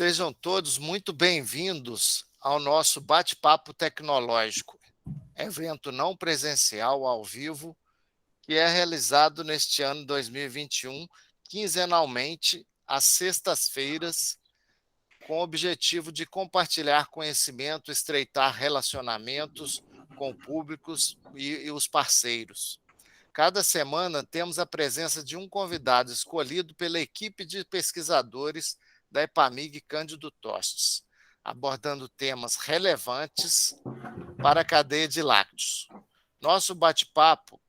Sejam todos muito bem-vindos ao nosso bate-papo tecnológico, evento não presencial ao vivo, que é realizado neste ano 2021, quinzenalmente, às sextas-feiras, com o objetivo de compartilhar conhecimento, estreitar relacionamentos com públicos e os parceiros. Cada semana temos a presença de um convidado escolhido pela equipe de pesquisadores da EPAMIG Cândido Tostes, abordando temas relevantes para a cadeia de lácteos. Nosso bate-papo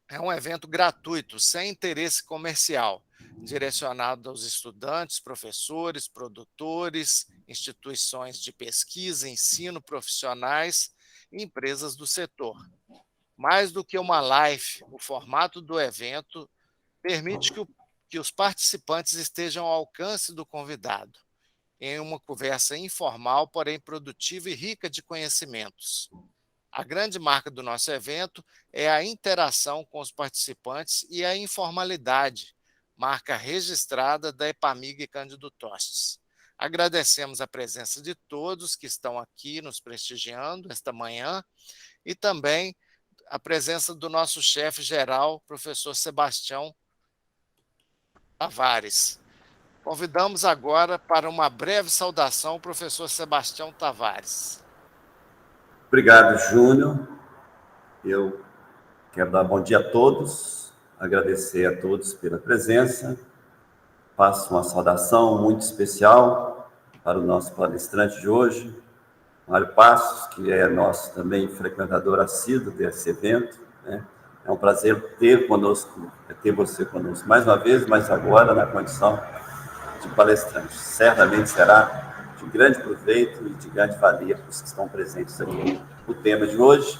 é um evento gratuito, sem interesse comercial, direcionado aos estudantes, professores, produtores, instituições de pesquisa, ensino, profissionais e empresas do setor. Mais do que uma live, o formato do evento permite que os participantes estejam ao alcance do convidado, em uma conversa informal, porém produtiva e rica de conhecimentos. A grande marca do nosso evento é a interação com os participantes e a informalidade, marca registrada da EPAMIG Cândido Tostes. Agradecemos a presença de todos que estão aqui nos prestigiando esta manhã e também a presença do nosso chefe geral, professor Sebastião Tavares. Convidamos agora para uma breve saudação o professor Sebastião Tavares. Obrigado, Júnior. Eu quero dar bom dia a todos, agradecer a todos pela presença. Faço uma saudação muito especial para o nosso palestrante de hoje, Mário Passos, que é nosso também frequentador assíduo desse evento, né? É um prazer ter você conosco mais uma vez, mas agora na condição de palestrante. Certamente será de grande proveito e de grande valia para os que estão presentes aqui. O tema de hoje,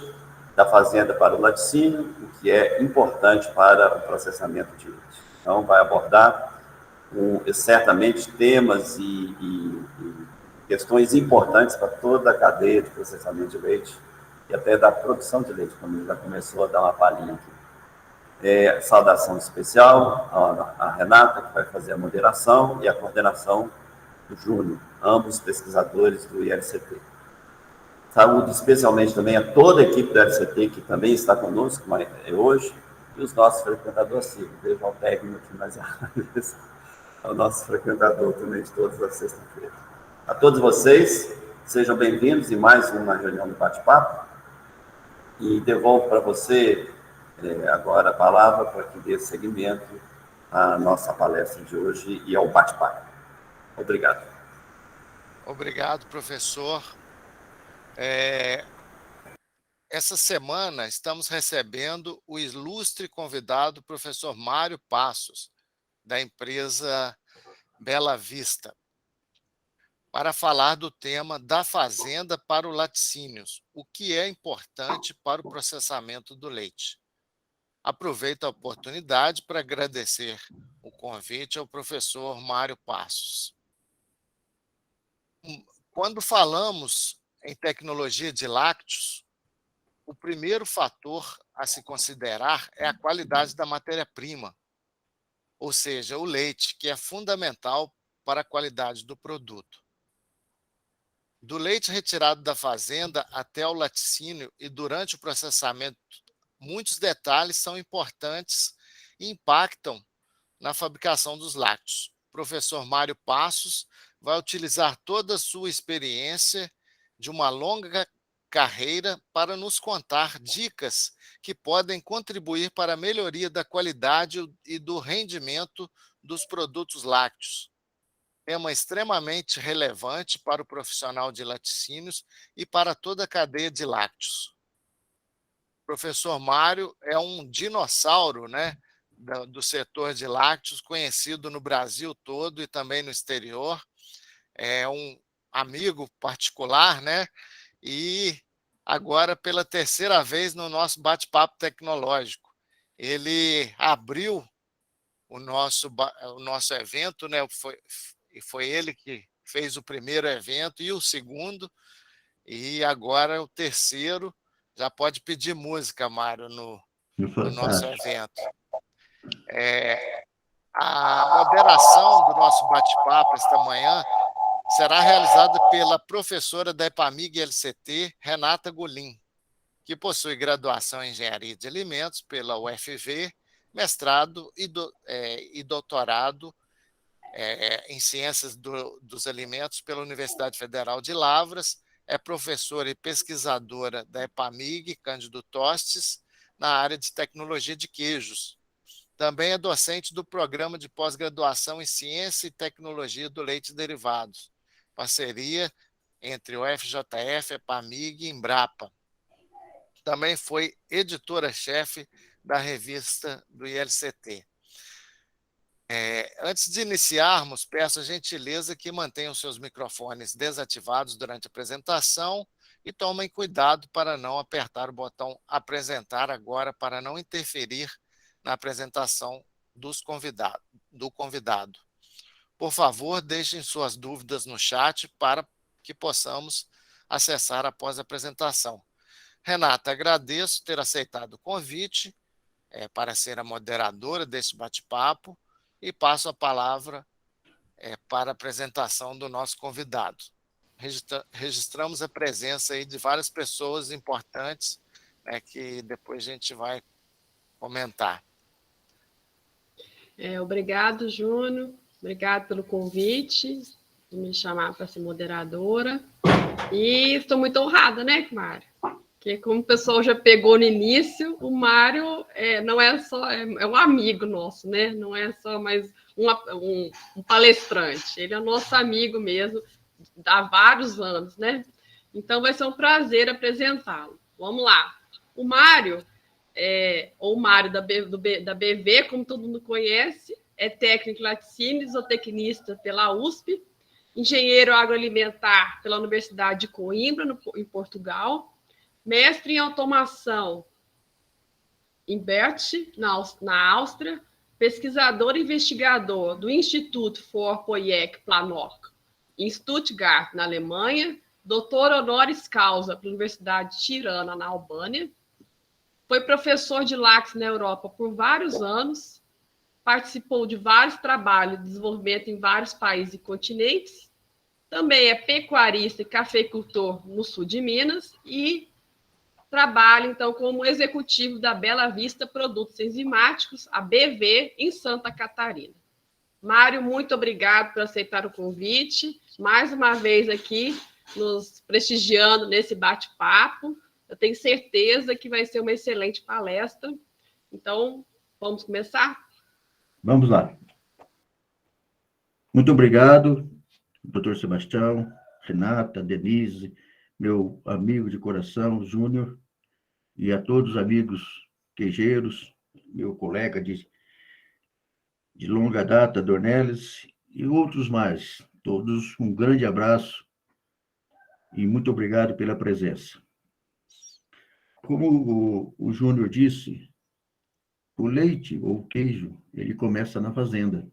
da fazenda para o laticínio, o que é importante para o processamento de leite. Então, vai abordar certamente temas e questões importantes para toda a cadeia de processamento de leite e até da produção de leite, como já começou a dar uma palhinha aqui. Saudação especial à Renata, que vai fazer a moderação, e a coordenação do Júnior, ambos pesquisadores do ILCT. Saúde especialmente também a toda a equipe do ILCT, que também está conosco hoje, e os nossos frequentadores assíduos. Vejo o técnico aqui mais é o nosso frequentador também de todas as sextas-feiras. A todos vocês, sejam bem-vindos em mais uma reunião do bate-papo. E devolvo para você agora a palavra para que dê seguimento à nossa palestra de hoje e ao bate-papo. Obrigado. Obrigado, professor. Essa semana estamos recebendo o ilustre convidado, professor Mário Passos, da empresa Bela Vista, para falar do tema da fazenda para o laticínios, o que é importante para o processamento do leite. Aproveito a oportunidade para agradecer o convite ao professor Mário Passos. Quando falamos em tecnologia de lácteos, o primeiro fator a se considerar é a qualidade da matéria-prima, ou seja, o leite, que é fundamental para a qualidade do produto. Do leite retirado da fazenda até o laticínio e durante o processamento, muitos detalhes são importantes e impactam na fabricação dos lácteos. O professor Mário Passos vai utilizar toda a sua experiência de uma longa carreira para nos contar dicas que podem contribuir para a melhoria da qualidade e do rendimento dos produtos lácteos. Tema extremamente relevante para o profissional de laticínios e para toda a cadeia de lácteos. O professor Mário é um dinossauro, né, do setor de lácteos, conhecido no Brasil todo e também no exterior. É um amigo particular, né? E agora, pela terceira vez no nosso bate-papo tecnológico, ele abriu o nosso evento, né? Foi ele que fez o primeiro evento e o segundo, e agora o terceiro. Já pode pedir música, Mário, no nosso evento. A moderação do nosso bate-papo esta manhã será realizada pela professora da EPAMIG LCT, Renata Golim, que possui graduação em Engenharia de Alimentos pela UFV, mestrado e doutorado em Ciências dos Alimentos pela Universidade Federal de Lavras, é professora e pesquisadora da EPAMIG Cândido Tostes, na área de tecnologia de queijos. Também é docente do Programa de Pós-Graduação em Ciência e Tecnologia do Leite e Derivados, parceria entre o FJF, EPAMIG e Embrapa. Também foi editora-chefe da revista do ILCT. Antes de iniciarmos, peço a gentileza que mantenham seus microfones desativados durante a apresentação e tomem cuidado para não apertar o botão apresentar agora, para não interferir na apresentação do convidado. Por favor, deixem suas dúvidas no chat para que possamos acessar após a apresentação. Renata, agradeço ter aceitado o convite para ser a moderadora deste bate-papo e passo a palavra para a apresentação do nosso convidado. Registramos a presença aí de várias pessoas importantes, que depois a gente vai comentar. Obrigado, Júnior. Obrigado pelo convite, de me chamar para ser moderadora. E estou muito honrada, né, Mário? Porque como o pessoal já pegou no início, o Mário não é só... É um amigo nosso, né? Não é só mais um palestrante. Ele é nosso amigo mesmo, há vários anos, né? Então, vai ser um prazer apresentá-lo. Vamos lá. O Mário, ou o Mário da BV, como todo mundo conhece, é técnico em laticínio, zootecnista pela USP, engenheiro agroalimentar pela Universidade de Coimbra, em Portugal, mestre em automação em Bert, na Áustria, pesquisador e investigador do Instituto for Projekt Planung, em Stuttgart, na Alemanha, doutor honoris causa pela Universidade de Tirana, na Albânia, foi professor de lácteos na Europa por vários anos, participou de vários trabalhos de desenvolvimento em vários países e continentes, também é pecuarista e cafeicultor no sul de Minas e trabalha, então, como executivo da Bela Vista Produtos Enzimáticos, a BV, em Santa Catarina. Mário, muito obrigado por aceitar o convite, mais uma vez aqui, nos prestigiando nesse bate-papo. Eu tenho certeza que vai ser uma excelente palestra. Então, vamos começar? Vamos lá. Muito obrigado, doutor Sebastião, Renata, Denise, meu amigo de coração, Júnior, e a todos os amigos queijeiros, meu colega de longa data, Dornelles, e outros mais. Todos um grande abraço e muito obrigado pela presença. Como o Júnior disse, o leite ou o queijo, ele começa na fazenda.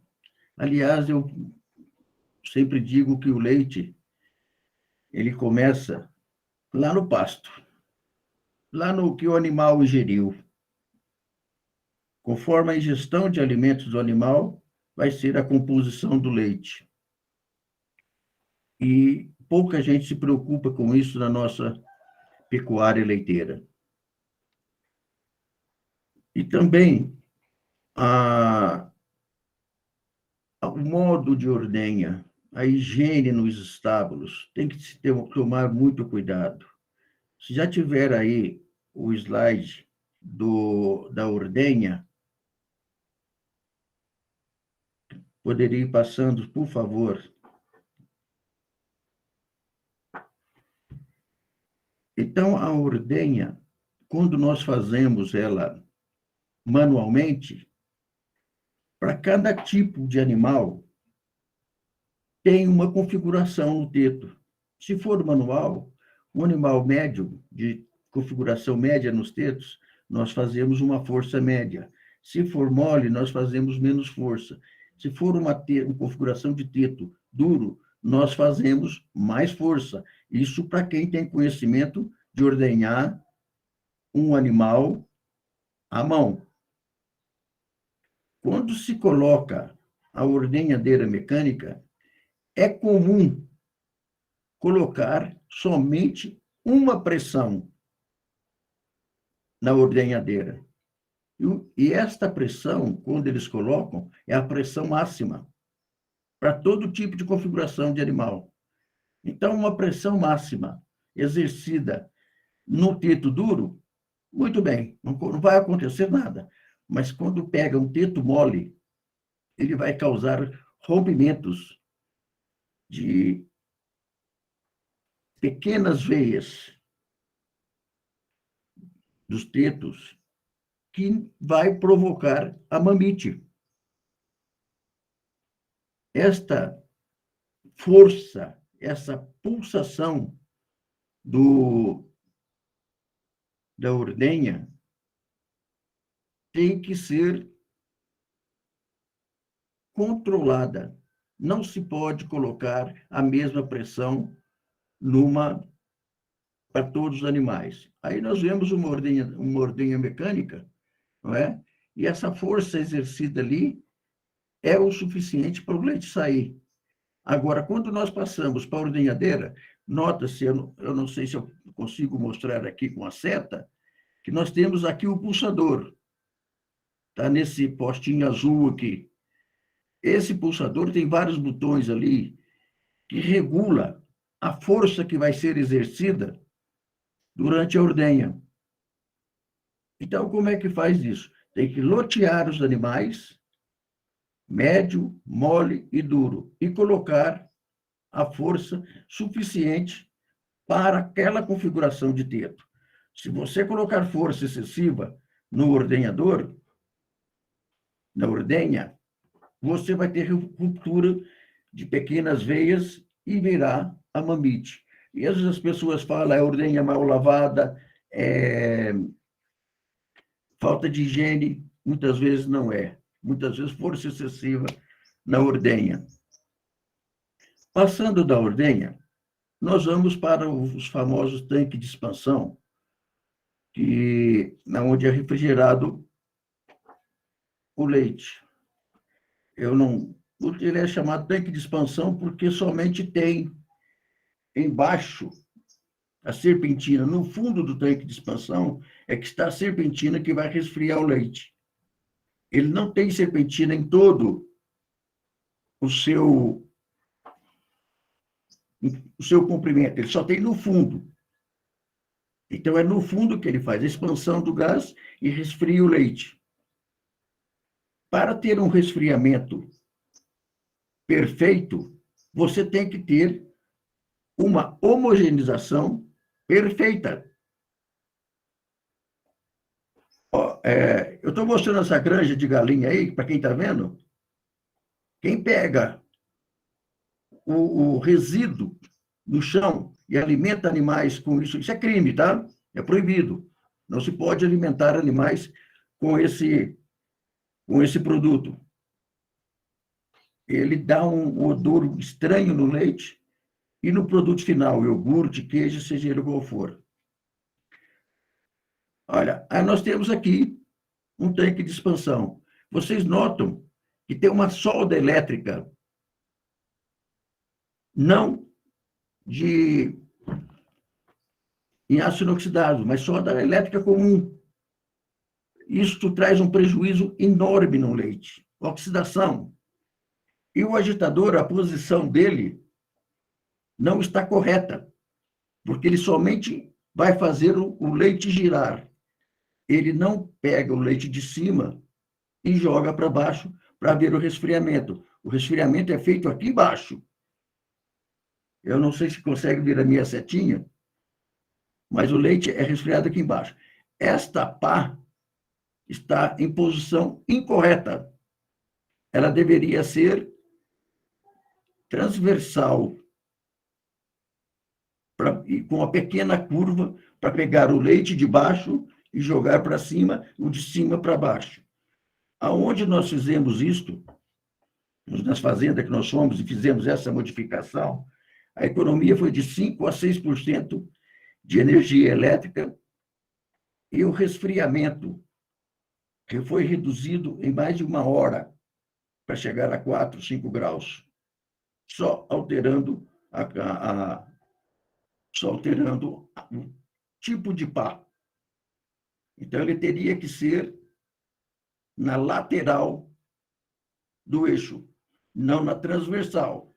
Aliás, eu sempre digo que o leite, ele começa lá no pasto, lá no que o animal ingeriu. Conforme a ingestão de alimentos do animal, vai ser a composição do leite. E pouca gente se preocupa com isso na nossa pecuária leiteira. E também o modo de ordenha, a higiene nos estábulos, tem que se tomar muito cuidado. Se já tiver aí o slide da ordenha, poderia ir passando, por favor. Então, a ordenha, quando nós fazemos ela manualmente, para cada tipo de animal, tem uma configuração no teto. Se for manual, um animal médio, de configuração média nos tetos, nós fazemos uma força média. Se for mole, nós fazemos menos força. Se for uma configuração de teto duro, nós fazemos mais força. Isso para quem tem conhecimento de ordenhar um animal à mão. Quando se coloca a ordenhadeira mecânica, é comum colocar somente uma pressão na ordenhadeira. E esta pressão, quando eles colocam, é a pressão máxima para todo tipo de configuração de animal. Então, uma pressão máxima exercida no teto duro, muito bem, não vai acontecer nada. Mas quando pega um teto mole, ele vai causar rompimentos de pequenas veias dos tetos que vai provocar a mamite. Esta força, essa pulsação da ordenha tem que ser controlada. Não se pode colocar a mesma pressão para todos os animais. Aí nós vemos uma ordenha mecânica, não é? E essa força exercida ali é o suficiente para o leite sair. Agora, quando nós passamos para a ordenhadeira, nota-se, eu não sei se eu consigo mostrar aqui com a seta, que nós temos aqui o pulsador. Está nesse postinho azul aqui. Esse pulsador tem vários botões ali que regula a força que vai ser exercida durante a ordenha. Então, como é que faz isso? Tem que lotear os animais, médio, mole e duro, e colocar a força suficiente para aquela configuração de teto. Se você colocar força excessiva no ordenhador, na ordenha, você vai ter ruptura de pequenas veias e virá a mamite. E às vezes as pessoas falam, é ordenha mal lavada, falta de higiene, muitas vezes não é. Muitas vezes força excessiva na ordenha. Passando da ordenha, nós vamos para os famosos tanques de expansão, onde é refrigerado o leite. Ele é chamado tanque de expansão porque somente tem embaixo a serpentina. No fundo do tanque de expansão é que está a serpentina que vai resfriar o leite. Ele não tem serpentina em todo o seu comprimento, ele só tem no fundo. Então, é no fundo que ele faz a expansão do gás e resfria o leite. Para ter um resfriamento perfeito, você tem que ter uma homogeneização perfeita. Eu estou mostrando essa granja de galinha aí, para quem está vendo. Quem pega o resíduo no chão e alimenta animais com isso é crime, tá? É proibido. Não se pode alimentar animais com esse produto. Ele dá um odor estranho no leite e no produto final, iogurte, queijo, seja ele qual for. Olha, aí nós temos aqui um tanque de expansão. Vocês notam que tem uma solda elétrica, não em aço inoxidável, mas solda elétrica comum. Isso traz um prejuízo enorme no leite, oxidação. E o agitador, a posição dele não está correta, porque ele somente vai fazer o leite girar. Ele não pega o leite de cima e joga para baixo para ver o resfriamento. O resfriamento é feito aqui embaixo. Eu não sei se consegue ver a minha setinha, mas o leite é resfriado aqui embaixo. Esta pá está em posição incorreta. Ela deveria ser transversal, com uma pequena curva para pegar o leite de baixo e jogar para cima, o de cima para baixo. Aonde nós fizemos isto, nas fazendas que nós fomos e fizemos essa modificação, a economia foi de 5% a 6% de energia elétrica e o resfriamento, que foi reduzido em mais de 1 hora para chegar a 4, 5 graus, só alterando só alterando o tipo de pá. Então, ele teria que ser na lateral do eixo, não na transversal.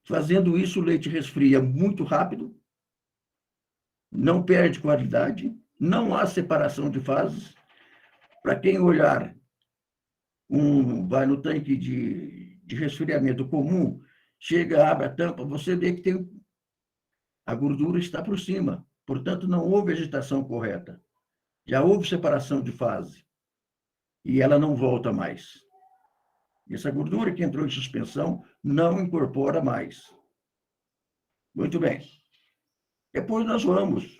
Fazendo isso, o leite resfria muito rápido, não perde qualidade, não há separação de fases. Para quem olhar, vai no tanque de resfriamento comum, chega, abre a tampa, você vê que a gordura está por cima. Portanto, não houve agitação correta. Já houve separação de fase. E ela não volta mais. Essa gordura que entrou em suspensão não incorpora mais. Muito bem. Depois nós vamos.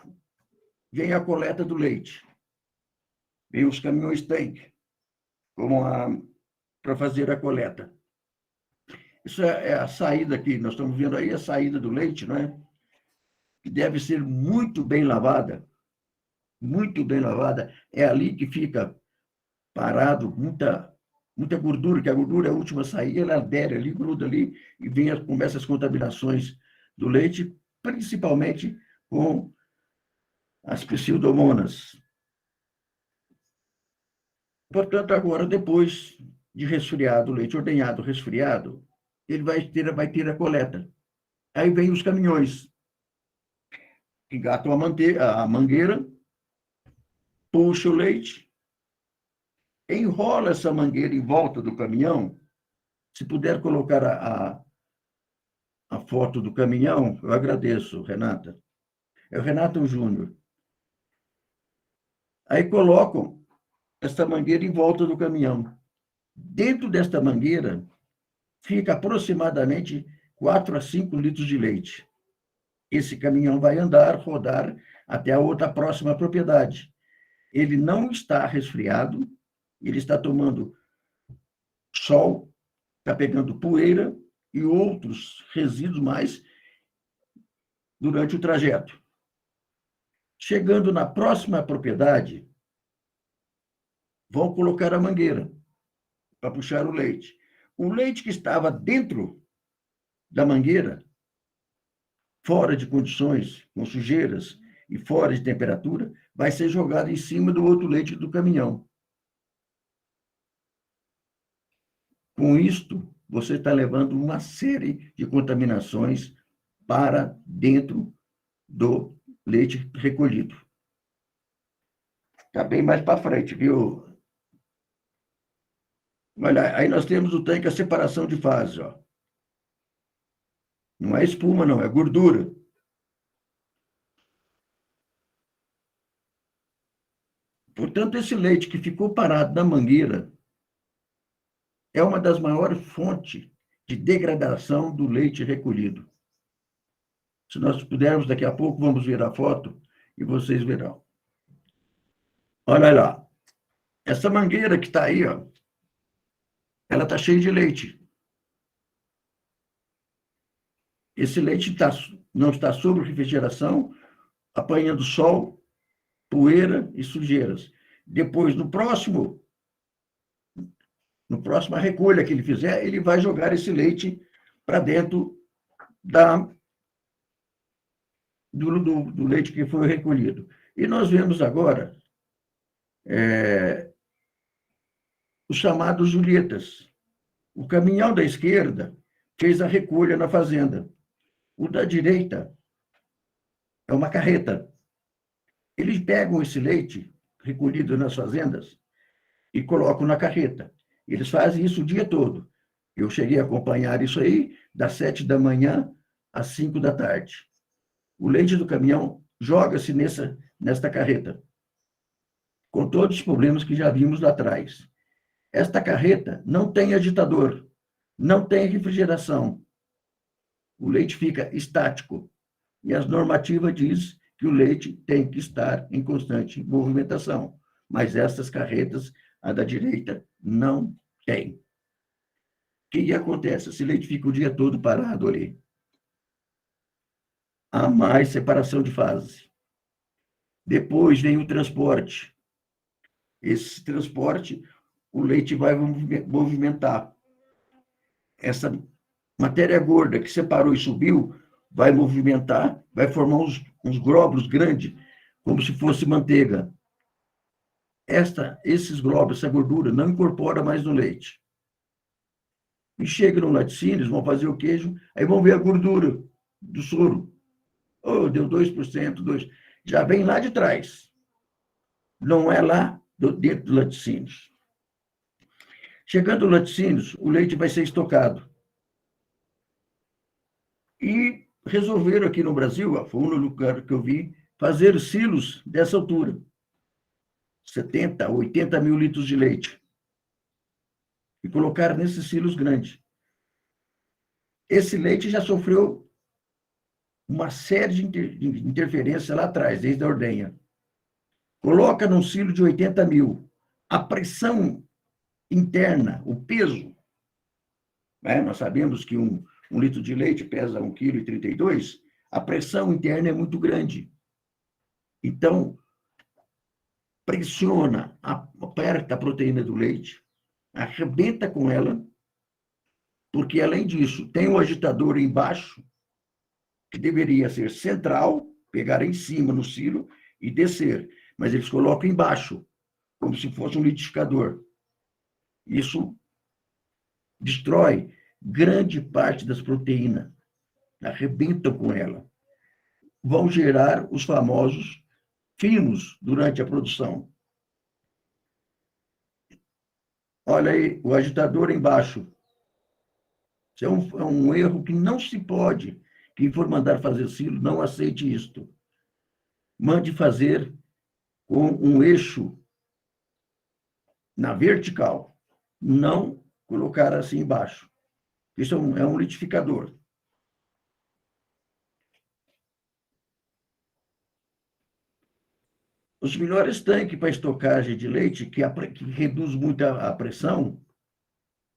Vem a coleta do leite. Vem os caminhões tanque, para fazer a coleta. Isso é a saída aqui. Nós estamos vendo aí a saída do leite, não é? Que deve ser muito bem lavada. Muito bem lavada. É ali que fica parado muita gordura, que a gordura é a última a sair, ela adere ali, gruda ali, e começam as contaminações do leite, principalmente com as pseudomonas. Portanto, agora, depois de resfriado, o leite ordenhado, resfriado, ele vai ter a coleta. Aí vem os caminhões, que engatam a mangueira, puxa o leite, enrola essa mangueira em volta do caminhão. Se puder colocar a foto do caminhão, eu agradeço, Renata. É o Renato Júnior. Aí colocam essa mangueira em volta do caminhão. Dentro desta mangueira fica aproximadamente 4 a 5 litros de leite. Esse caminhão vai rodar até a outra próxima propriedade. Ele não está resfriado, ele está tomando sol, está pegando poeira e outros resíduos mais durante o trajeto. Chegando na próxima propriedade, vão colocar a mangueira para puxar o leite. O leite que estava dentro da mangueira, fora de condições, com sujeiras e fora de temperatura, vai ser jogado em cima do outro leite do caminhão. Com isto, você está levando uma série de contaminações para dentro do leite recolhido. Está bem mais para frente, viu? Olha, aí nós temos o tanque, a separação de fase, ó. Não é espuma, não, é gordura. Portanto, esse leite que ficou parado na mangueira é uma das maiores fontes de degradação do leite recolhido. Se nós pudermos, daqui a pouco, vamos ver a foto e vocês verão. Olha lá. Essa mangueira que está aí, ó, ela está cheia de leite. Esse leite não está sob refrigeração, apanhando sol, poeira e sujeiras. Depois, no próxima recolha que ele fizer, ele vai jogar esse leite para dentro do leite que foi recolhido. E nós vemos agora os chamados Julietas. O caminhão da esquerda fez a recolha na fazenda. O da direita é uma carreta. Eles pegam esse leite recolhido nas fazendas e colocam na carreta. Eles fazem isso o dia todo. Eu cheguei a acompanhar isso aí das 7 da manhã às 5 da tarde. O leite do caminhão joga-se nesta carreta, com todos os problemas que já vimos lá atrás. Esta carreta não tem agitador, não tem refrigeração. O leite fica estático. E as normativas dizem que o leite tem que estar em constante movimentação. Mas essas carretas, a da direita, não tem. O que acontece? Esse leite fica o dia todo parado ali. Há mais separação de fase. Depois vem o transporte. Esse transporte, o leite vai movimentar. Essa matéria gorda que separou e subiu vai movimentar, vai formar uns glóbulos grandes, como se fosse manteiga. Esses glóbulos, essa gordura, não incorpora mais no leite. E chega no laticínios, vão fazer o queijo, aí vão ver a gordura do soro. Oh, deu 2%, 2%. Já vem lá de trás. Não é lá dentro do laticínios. Chegando no laticínios, o leite vai ser estocado. E resolveram aqui no Brasil, foi um lugar que eu vi, fazer silos dessa altura. 70, 80 mil litros de leite. E colocaram nesses silos grandes. Esse leite já sofreu uma série de interferências lá atrás, desde a ordenha. Coloca num silo de 80 mil. A pressão interna, o peso, né? Nós sabemos que um litro de leite pesa 1,32 kg, a pressão interna é muito grande. Então, pressiona, aperta a proteína do leite, arrebenta com ela, porque, além disso, tem um agitador embaixo, que deveria ser central, pegar em cima no silo e descer, mas eles colocam embaixo, como se fosse um liquidificador. Isso destrói grande parte das proteínas, arrebentam com ela. Vão gerar os famosos finos durante a produção. Olha aí, o agitador embaixo. Isso é um erro que não se pode. Quem for mandar fazer silo, não aceite isto. Mande fazer com um eixo na vertical, não colocar assim embaixo. Isso é um liquidificador. Os melhores tanques para estocagem de leite, que reduz muito a pressão,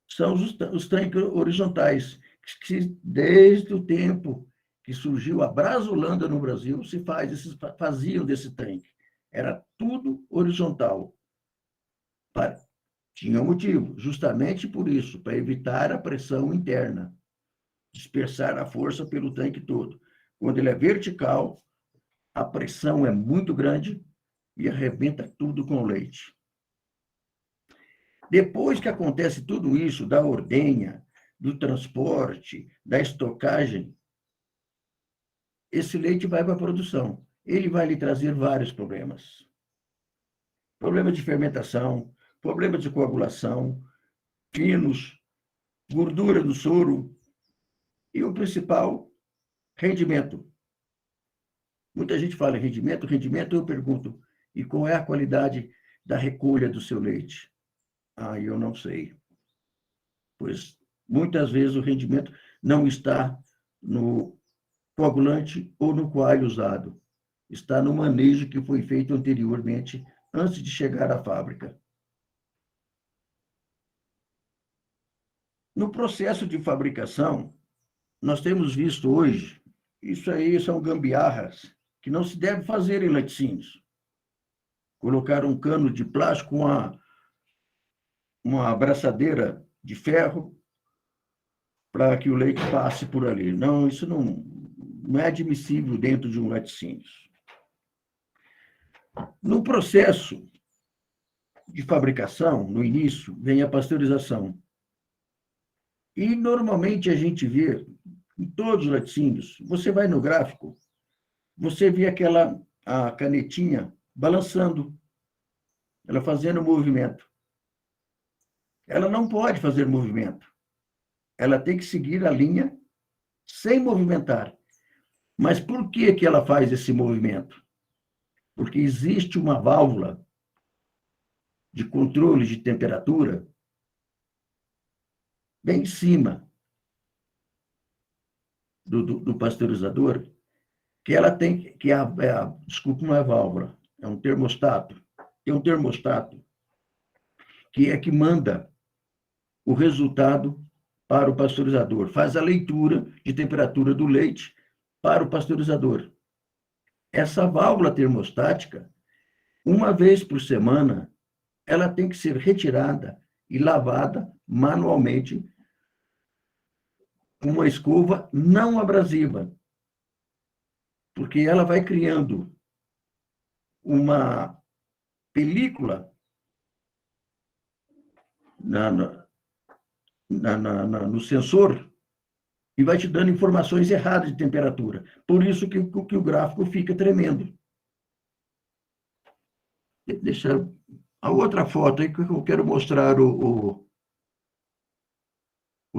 são os tanques horizontais, que desde o tempo que surgiu a Brasolândia no Brasil, faziam desse tanque. Era tudo horizontal. Tinha um motivo, justamente por isso, para evitar a pressão interna, dispersar a força pelo tanque todo. Quando ele é vertical, a pressão é muito grande e arrebenta tudo com o leite. Depois que acontece tudo isso, da ordenha, do transporte, da estocagem, esse leite vai para a produção. Ele vai lhe trazer vários problemas. Problema de fermentação, problema de coagulação, finos, gordura do soro e o principal, rendimento. Muita gente fala em rendimento, eu pergunto, e qual é a qualidade da recolha do seu leite? Ah, eu não sei. Pois muitas vezes o rendimento não está no coagulante ou no coalho usado. Está no manejo que foi feito anteriormente, antes de chegar à fábrica. No processo de fabricação, nós temos visto hoje, isso aí são gambiarras que não se deve fazer em laticínios. Colocar um cano de plástico com uma abraçadeira de ferro para que o leite passe por ali. Não, isso não é admissível dentro de um laticínio. No processo de fabricação, no início, vem a pasteurização. E, normalmente, a gente vê, em todos os laticínios, você vai no gráfico, você vê a canetinha balançando, ela fazendo movimento. Ela não pode fazer movimento. Ela tem que seguir a linha sem movimentar. Mas por que ela faz esse movimento? Porque existe uma válvula de controle de temperatura bem em cima do pasteurizador, que ela tem, desculpa, não é válvula, é um termostato. Tem um termostato que é que manda o resultado para o pasteurizador, faz a leitura de temperatura do leite para o pasteurizador. Essa válvula termostática, uma vez por semana, ela tem que ser retirada e lavada manualmente com uma escova não abrasiva, porque ela vai criando uma película no sensor e vai te dando informações erradas de temperatura. Por isso que o gráfico fica tremendo. Deixa a outra foto aí que eu quero mostrar o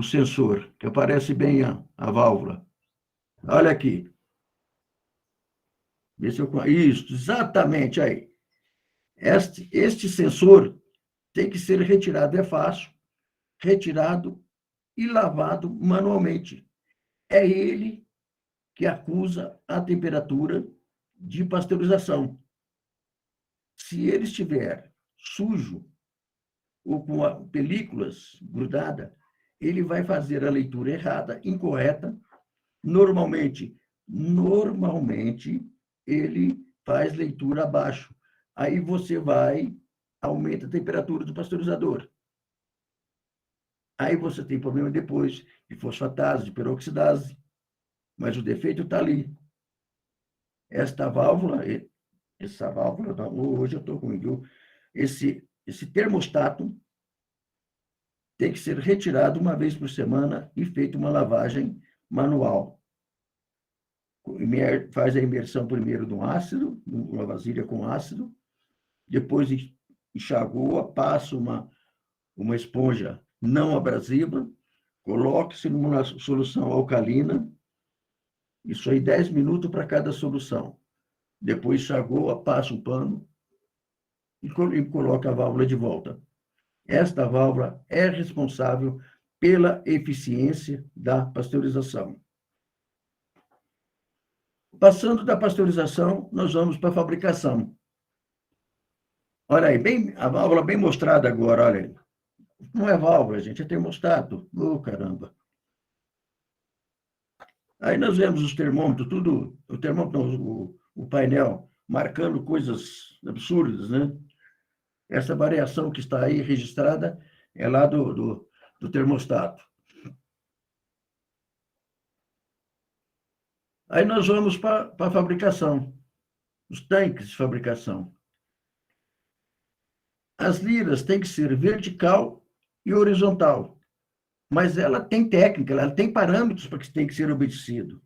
sensor, que aparece bem a válvula. Olha aqui. Isso, exatamente aí. Este sensor tem que ser retirado, é fácil, retirado e lavado manualmente. É ele que acusa a temperatura de pasteurização. Se ele estiver sujo ou com películas grudadas, ele vai fazer a leitura errada, incorreta. Normalmente, ele faz leitura abaixo. Aí você aumenta a temperatura do pasteurizador. Aí você tem problema depois de fosfatase, de peroxidase, mas o defeito está ali. Essa válvula, hoje eu estou ruim, viu? Esse termostato tem que ser retirado uma vez por semana e feita uma lavagem manual. Faz a imersão primeiro no ácido, numa vasilha com ácido, depois enxagua, passa uma esponja não abrasiva, coloque-se numa solução alcalina, isso aí 10 minutos para cada solução. Depois enxagua, passa um pano e coloca a válvula de volta. Esta válvula é responsável pela eficiência da pasteurização. Passando da pasteurização, nós vamos para a fabricação. Olha aí, a válvula bem mostrada agora, olha aí. Não é válvula, gente, é termostato. Oh, caramba. Aí nós vemos os termômetros, tudo, o termômetro, o painel, marcando coisas absurdas, né? Essa variação que está aí registrada é lá do termostato. Aí nós vamos para a fabricação, os tanques de fabricação. As liras têm que ser vertical e horizontal, mas ela tem técnica, ela tem parâmetros para que tem que ser obedecido.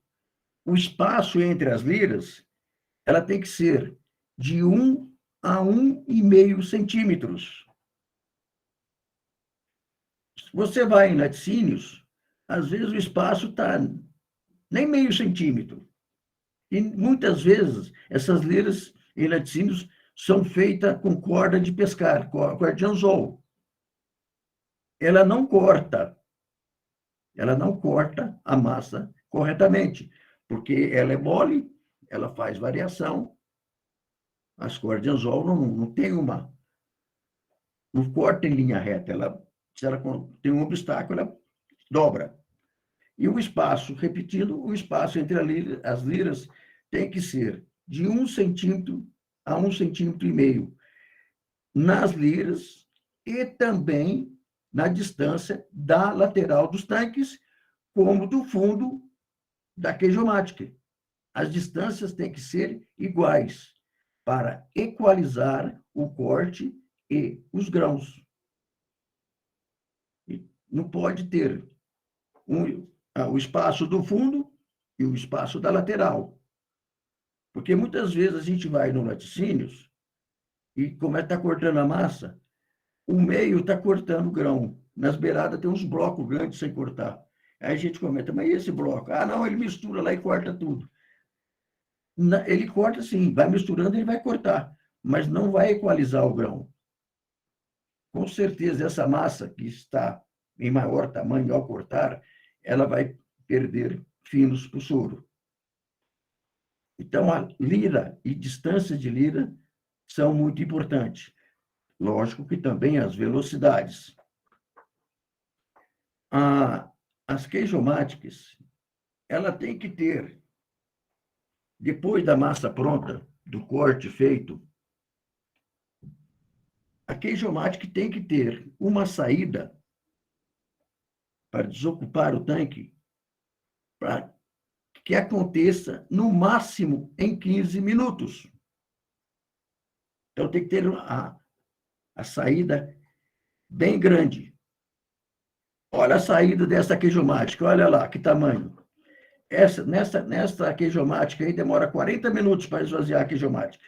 O espaço entre as liras, ela tem que ser de 1 a 1,5 centímetros. Você vai em laticínios, às vezes o espaço está nem meio centímetro. E muitas vezes essas liras em laticínios são feitas com corda de pescar, corda de anzol. Ela não corta a massa corretamente, porque ela é mole, ela faz variação. As cordas de anzol não tem não corta em linha reta, se ela tem um obstáculo, ela dobra. E o espaço, repetindo, o espaço entre as liras tem que ser de 1 centímetro a 1,5 centímetros nas liras e também na distância da lateral dos tanques, como do fundo da queijomática. As distâncias têm que ser iguais para equalizar o corte e os grãos. Não pode ter o espaço do fundo e o espaço da lateral. Porque muitas vezes a gente vai no laticínios e, como está cortando a massa, o meio está cortando o grão. Nas beiradas tem uns blocos grandes sem cortar. Aí a gente comenta, mas e esse bloco? Ah, não, ele mistura lá e corta tudo. Ele corta sim, vai misturando, ele vai cortar, mas não vai equalizar o grão. Com certeza, essa massa que está em maior tamanho ao cortar, ela vai perder finos para o soro. Então, a lira e distância de lira são muito importantes. Lógico que também as velocidades. As queijomáticas, ela tem que ter, depois da massa pronta, do corte feito, a queijomática tem que ter uma saída para desocupar o tanque, para que aconteça no máximo em 15 minutos. Então, tem que ter a saída bem grande. Olha a saída dessa queijomática, olha lá, que tamanho. Nesta queijomática aí demora 40 minutos para esvaziar a queijomática.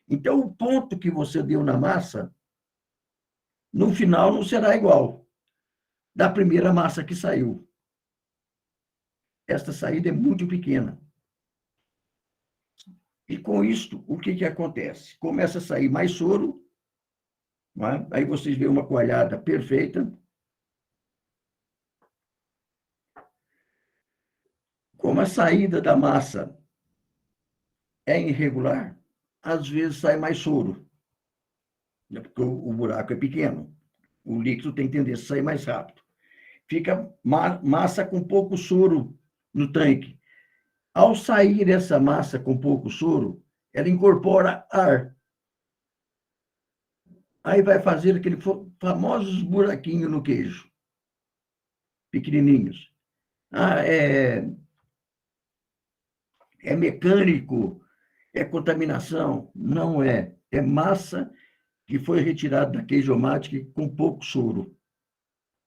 Então, o ponto que você deu na massa, no final não será igual da primeira massa que saiu. Esta saída é muito pequena. E com isto, o que acontece? Começa a sair mais soro, não é? Aí vocês veem uma coalhada perfeita. Como a saída da massa é irregular, às vezes sai mais soro, porque o buraco é pequeno. O líquido tem tendência a sair mais rápido. Fica massa com pouco soro no tanque. Ao sair essa massa com pouco soro, ela incorpora ar. Aí vai fazer aqueles famosos buraquinhos no queijo, pequenininhos. É mecânico, é contaminação? Não é. É massa que foi retirada da queijomática com pouco soro.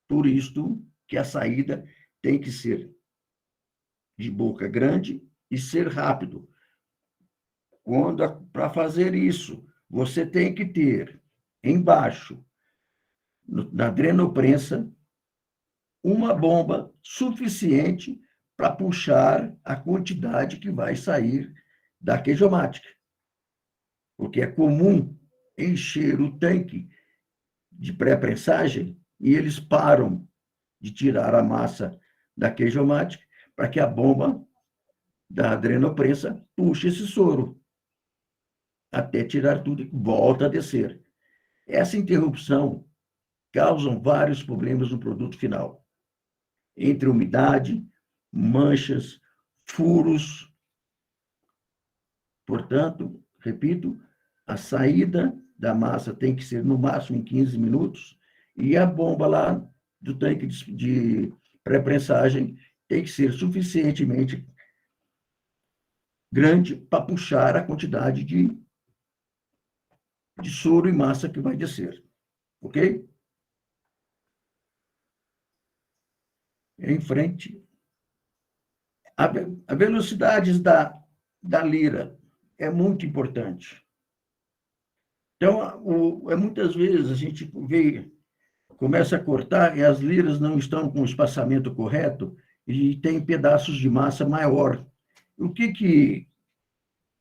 Por isso que a saída tem que ser de boca grande e ser rápido. Para fazer isso, você tem que ter embaixo, na drenoprensa, uma bomba suficiente para puxar a quantidade que vai sair da queijomática. Porque é comum encher o tanque de pré-prensagem e eles param de tirar a massa da queijomática para que a bomba da drenoprensa puxe esse soro até tirar tudo e volta a descer. Essa interrupção causa vários problemas no produto final, entre umidade, manchas, furos. Portanto, repito, a saída da massa tem que ser no máximo em 15 minutos e a bomba lá do tanque de pré-prensagem tem que ser suficientemente grande para puxar a quantidade de soro e massa que vai descer. Ok? Em frente. A velocidade da lira é muito importante. Então, muitas vezes a gente começa a cortar e as liras não estão com o espaçamento correto e tem pedaços de massa maior. O que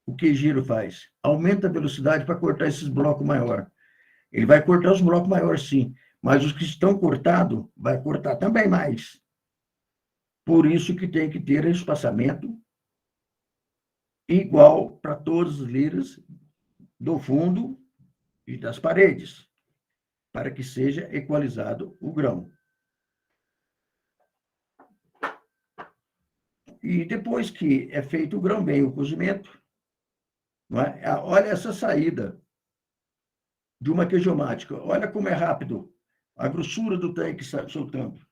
o queijeiro faz? Aumenta a velocidade para cortar esses blocos maiores. Ele vai cortar os blocos maiores, sim, mas os que estão cortados, vai cortar também mais. Por isso que tem que ter espaçamento igual para todas as liras do fundo e das paredes, para que seja equalizado o grão. E depois que é feito o grão, vem o cozimento. Não é? Olha essa saída de uma queijomática. Olha como é rápido a grossura do tanque soltando.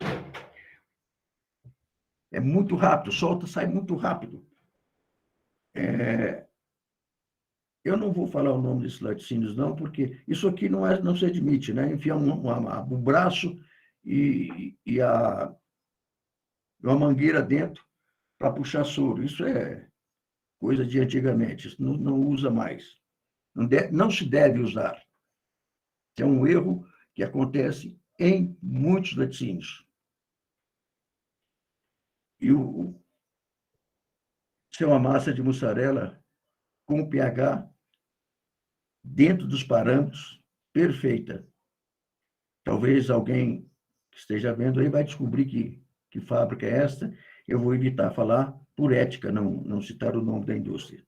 É muito rápido, solta, sai muito rápido. Eu não vou falar o nome desses laticínios, não, porque isso aqui não se admite, né? Enfiar o braço e uma mangueira dentro para puxar soro. Isso é coisa de antigamente, isso não usa mais. Não se deve usar. É um erro que acontece em muitos laticínios. E se é uma massa de mussarela com pH dentro dos parâmetros, perfeita. Talvez alguém que esteja vendo aí vai descobrir que fábrica é esta. Eu vou evitar falar por ética, não citar o nome da indústria.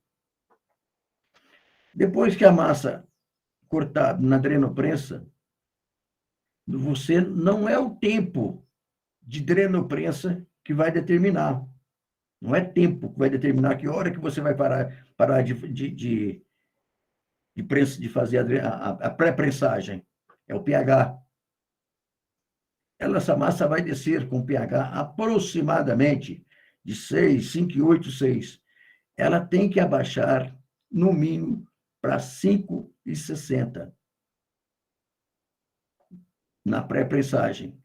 Depois que a massa cortada na drenoprensa, você não é o tempo de drenoprensa que vai determinar. Não é tempo que vai determinar que hora que você vai parar de fazer a pré-prensagem. É o pH. Essa massa vai descer com pH aproximadamente de 6, 5,8, 6, ela tem que abaixar, no mínimo, para 5,60 na pré-pressagem.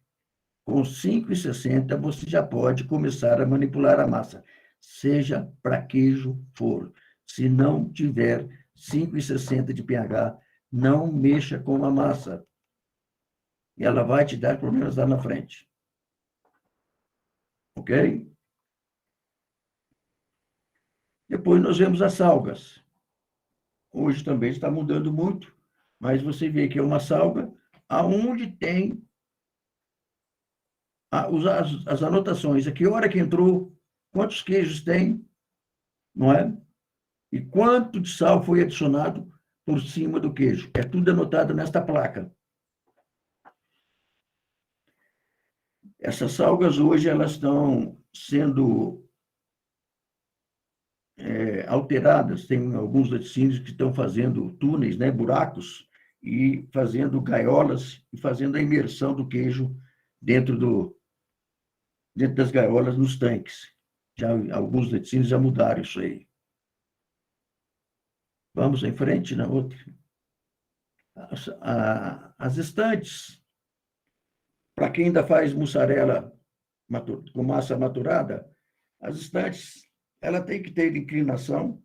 Com 5,60 você já pode começar a manipular a massa, seja para queijo for. Se não tiver 5,60 de pH, não mexa com a massa. Ela vai te dar problemas lá na frente. Ok? Depois nós vemos as salgas. Hoje também está mudando muito, mas você vê que é uma salga aonde tem as anotações. A que hora que entrou, quantos queijos tem, não é? E quanto de sal foi adicionado por cima do queijo. É tudo anotado nesta placa. Essas salgas hoje elas estão sendo alteradas. Tem alguns laticínios que estão fazendo túneis, né, buracos, e fazendo gaiolas e fazendo a imersão do queijo dentro das gaiolas nos tanques. Já alguns laticínios já mudaram isso aí. Vamos em frente na outra. As estantes, para quem ainda faz mussarela com massa maturada, as estantes, ela tem que ter inclinação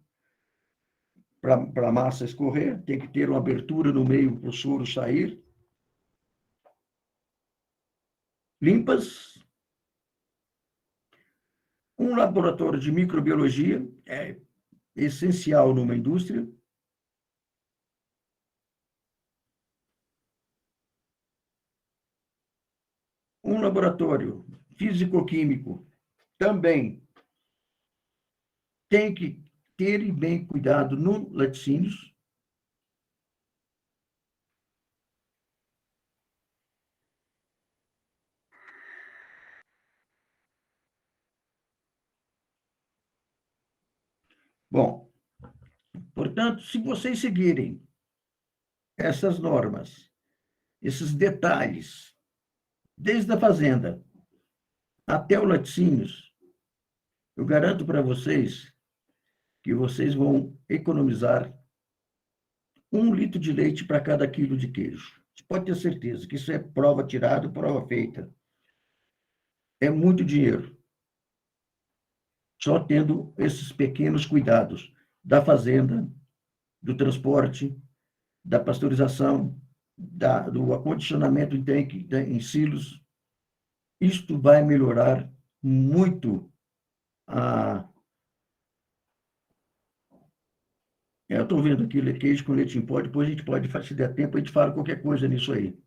para a massa escorrer, tem que ter uma abertura no meio para o soro sair. Limpas. Um laboratório de microbiologia é essencial numa indústria. Um laboratório físico-químico também tem que ter bem cuidado no laticínios. Bom, portanto, se vocês seguirem essas normas, esses detalhes, desde a fazenda até o laticínios, eu garanto para vocês que vocês vão economizar 1 litro de leite para cada quilo de queijo. Você pode ter certeza que isso é prova tirada, prova feita. É muito dinheiro. Só tendo esses pequenos cuidados da fazenda, do transporte, da pasteurização, do acondicionamento em tanque, em silos. Isto vai melhorar muito Eu estou vendo aqui queijo com leite em pó, depois a gente pode, se der tempo, a gente fala qualquer coisa nisso aí.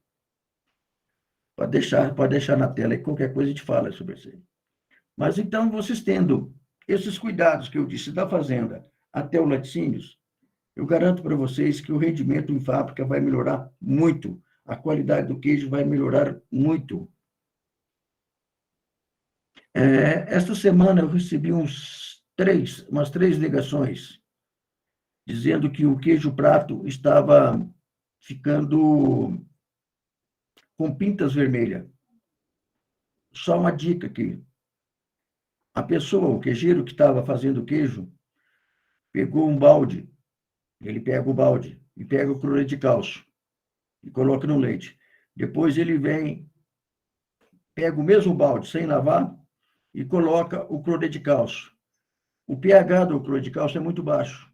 Pode deixar na tela aí, qualquer coisa a gente fala sobre isso aí. Mas então, vocês tendo esses cuidados que eu disse da fazenda até o laticínios, eu garanto para vocês que o rendimento em fábrica vai melhorar muito, a qualidade do queijo vai melhorar muito. Esta semana eu recebi umas 3 ligações dizendo que o queijo prato estava ficando com pintas vermelhas. Só uma dica aqui. A pessoa, o queijeiro que estava fazendo o queijo, pegou um balde, ele pega o balde e pega o cloreto de cálcio e coloca no leite. Depois ele vem, pega o mesmo balde, sem lavar, e coloca o cloreto de cálcio. O pH do cloreto de cálcio é muito baixo.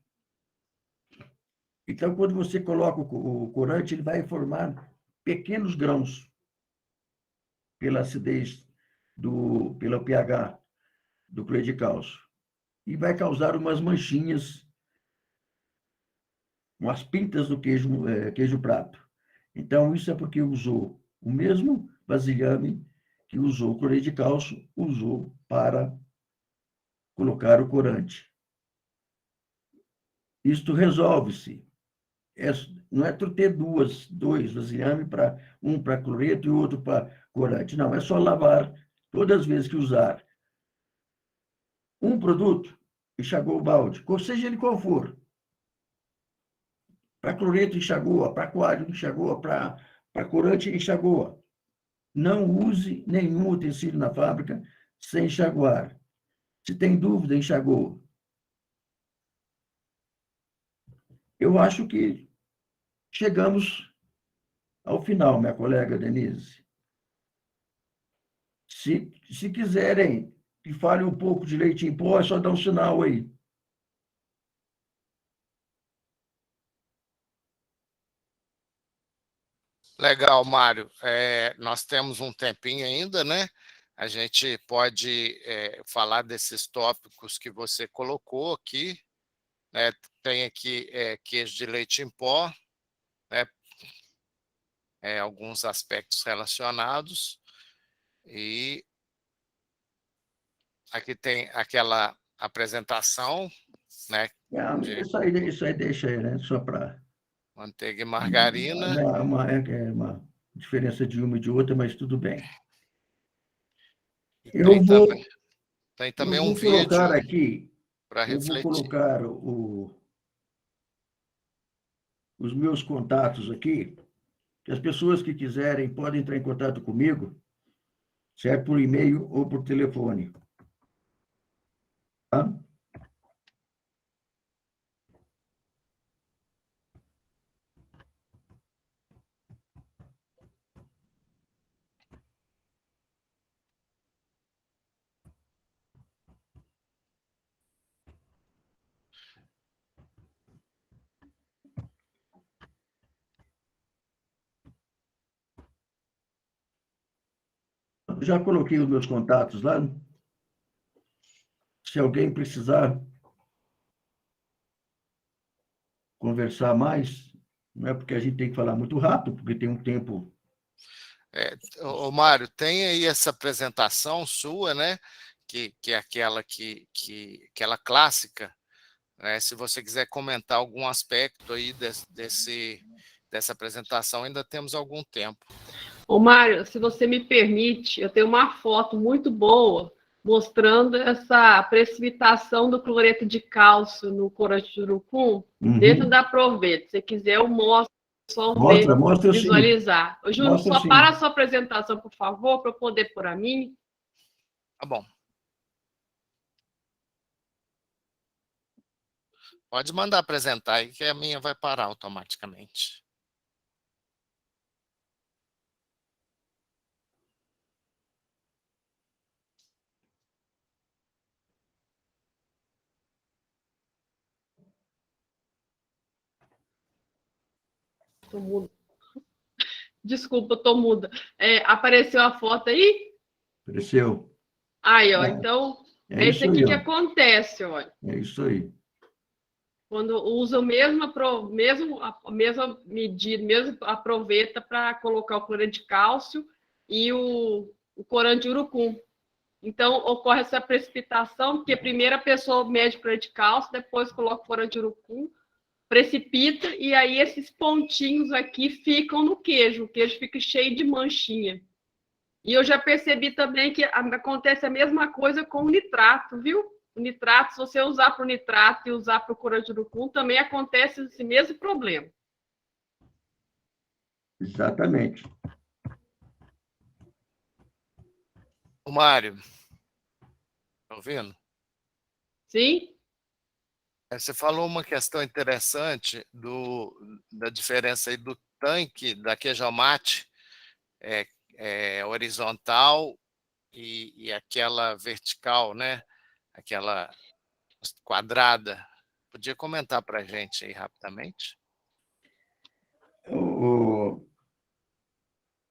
Então, quando você coloca o corante, ele vai formar pequenos grãos pela acidez, pelo pH do cloreto de cálcio. E vai causar umas manchinhas, umas pintas do queijo prato. Então, isso é porque usou o mesmo vasilhame que usou o cloreto de cálcio, usou para colocar o corante. Isto resolve-se. Não é ter dois vasilhame, um para cloreto e outro para corante. Não, é só lavar todas as vezes que usar um produto, enxagou o balde, seja ele qual for. Para cloreto, enxagoa, para aquário, enxagoa, para corante, enxagoa. Não use nenhum utensílio na fábrica sem enxaguar. Se tem dúvida, enxagou. Eu acho que chegamos ao final, minha colega Denise. Se quiserem que fale um pouco de leite em pó, é só dar um sinal aí. Legal, Mário. Nós temos um tempinho ainda, né? A gente pode falar desses tópicos que você colocou aqui, né? Tem aqui queijo de leite em pó, né? Alguns aspectos relacionados, e aqui tem aquela apresentação, né? De Isso aí deixa aí, né? Só para... manteiga e margarina. uma diferença de uma e de outra, mas tudo bem. E Eu vou, tem eu também um vou colocar vídeo aqui, para eu vou refletir. colocar os meus contatos aqui, que as pessoas que quiserem podem entrar em contato comigo, certo? Por e-mail ou por telefone. Tá? Já coloquei os meus contatos lá. Se alguém precisar conversar mais, não é porque a gente tem que falar muito rápido, porque tem um tempo. Mário, tem aí essa apresentação sua, né? Que é aquela clássica, né? Se você quiser comentar algum aspecto aí dessa apresentação, ainda temos algum tempo. Ô, Mário, se você me permite, eu tenho uma foto muito boa mostrando essa precipitação do cloreto de cálcio no corante de urucum dentro da proveta. Se você quiser, eu mostro, só ver, Mostra visualizar. Ô, Júnior, mostra só sim. para a sua apresentação, por favor, para eu poder pôr a minha. Tá bom. Pode mandar apresentar aí, que a minha vai parar automaticamente. Tô muda. Desculpa, eu tô muda. Apareceu a foto aí? Apareceu. Aí, ó, então, é isso aqui que acontece, olha. É isso aí. Quando usa a mesma medida, mesmo a proveta para colocar o cloreto de cálcio e o corante de urucum. Então, ocorre essa precipitação, porque primeiro a pessoa mede o cloreto de cálcio, depois coloca o corante de urucum, precipita, e aí esses pontinhos aqui ficam no queijo. O queijo fica cheio de manchinha. E eu já percebi também que acontece a mesma coisa com o nitrato, viu? O nitrato, se você usar para o nitrato e usar para o corante de urucum, também acontece esse mesmo problema. Exatamente. O Mário, tá ouvindo? Sim? Você falou uma questão interessante da diferença aí do tanque da queijomate horizontal e aquela vertical, né? Aquela quadrada. Podia comentar para a gente aí rapidamente?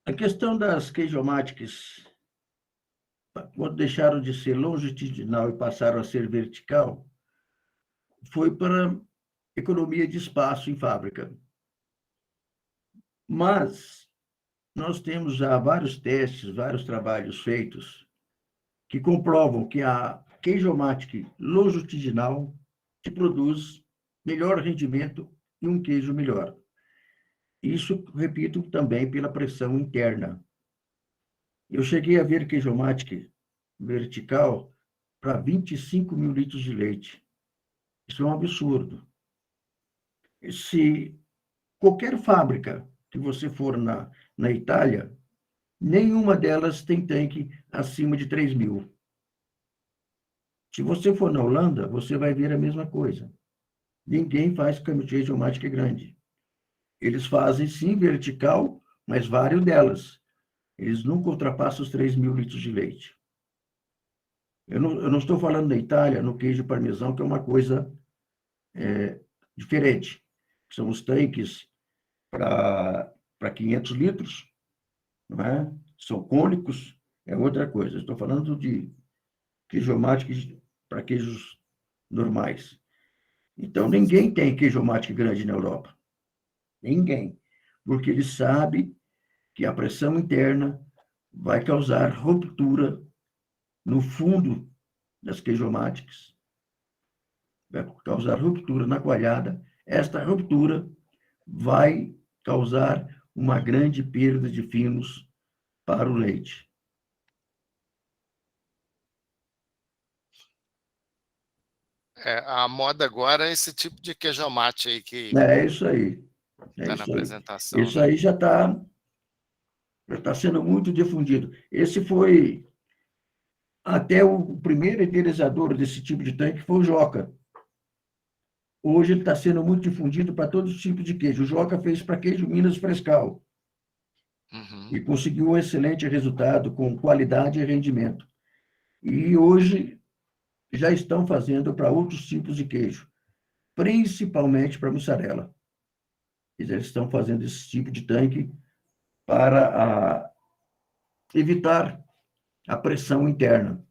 A questão das queijomáticas, quando deixaram de ser longitudinal e passaram a ser vertical, foi para economia de espaço em fábrica. Mas nós temos já vários testes, vários trabalhos feitos que comprovam que a queijomática longitudinal te produz melhor rendimento e um queijo melhor. Isso, repito, também pela pressão interna. Eu cheguei a ver queijomática vertical para 25 mil litros de leite. Isso é um absurdo. Se qualquer fábrica que você for na Itália, nenhuma delas tem tanque acima de 3 mil. Se você for na Holanda, você vai ver a mesma coisa. Ninguém faz queijomática grande. Eles fazem, sim, vertical, mas vários delas. Eles nunca ultrapassam os 3.000 litros de leite. Eu não estou falando da Itália, no queijo parmesão, que é uma coisa diferente. São os tanques para 500 litros, não é? São cônicos, é outra coisa. Estou falando de queijomática para queijos normais. Então, ninguém tem queijomática grande na Europa. Ninguém. Porque ele sabe que a pressão interna vai causar ruptura no fundo das queijomáticas, vai causar ruptura na coalhada. Esta ruptura vai causar uma grande perda de finos para o leite. A moda agora é esse tipo de queijomate aí que É isso aí. É está na isso aí. apresentação, Isso né? aí já está sendo muito difundido. Esse foi até o primeiro idealizador desse tipo de tanque, foi o Joca. Hoje ele está sendo muito difundido para todos os tipos de queijo. O Joca fez para queijo Minas Frescal e conseguiu um excelente resultado com qualidade e rendimento. E hoje já estão fazendo para outros tipos de queijo, principalmente para mussarela. Eles estão fazendo esse tipo de tanque para evitar a pressão interna.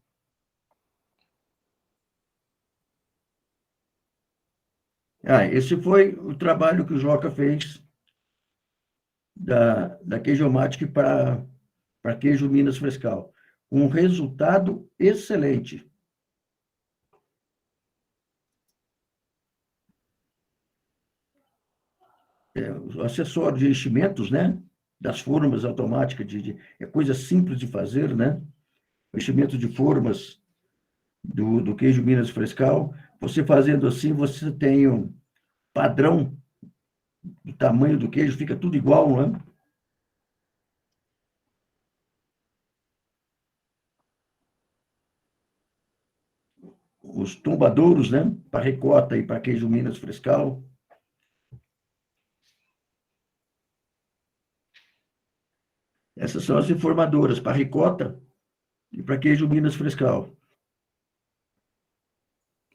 Esse foi o trabalho que o Joca fez da queijomática para queijo Minas Frescal. Um resultado excelente. O acessório de enchimentos, né? Das formas automáticas, é coisa simples de fazer, né? O enchimento de formas do queijo Minas Frescal. Você fazendo assim, você tem um padrão do tamanho do queijo, fica tudo igual, né? Os tombadouros, né? Para ricota e para queijo Minas Frescal. Essas são as informadoras para ricota e para queijo Minas Frescal.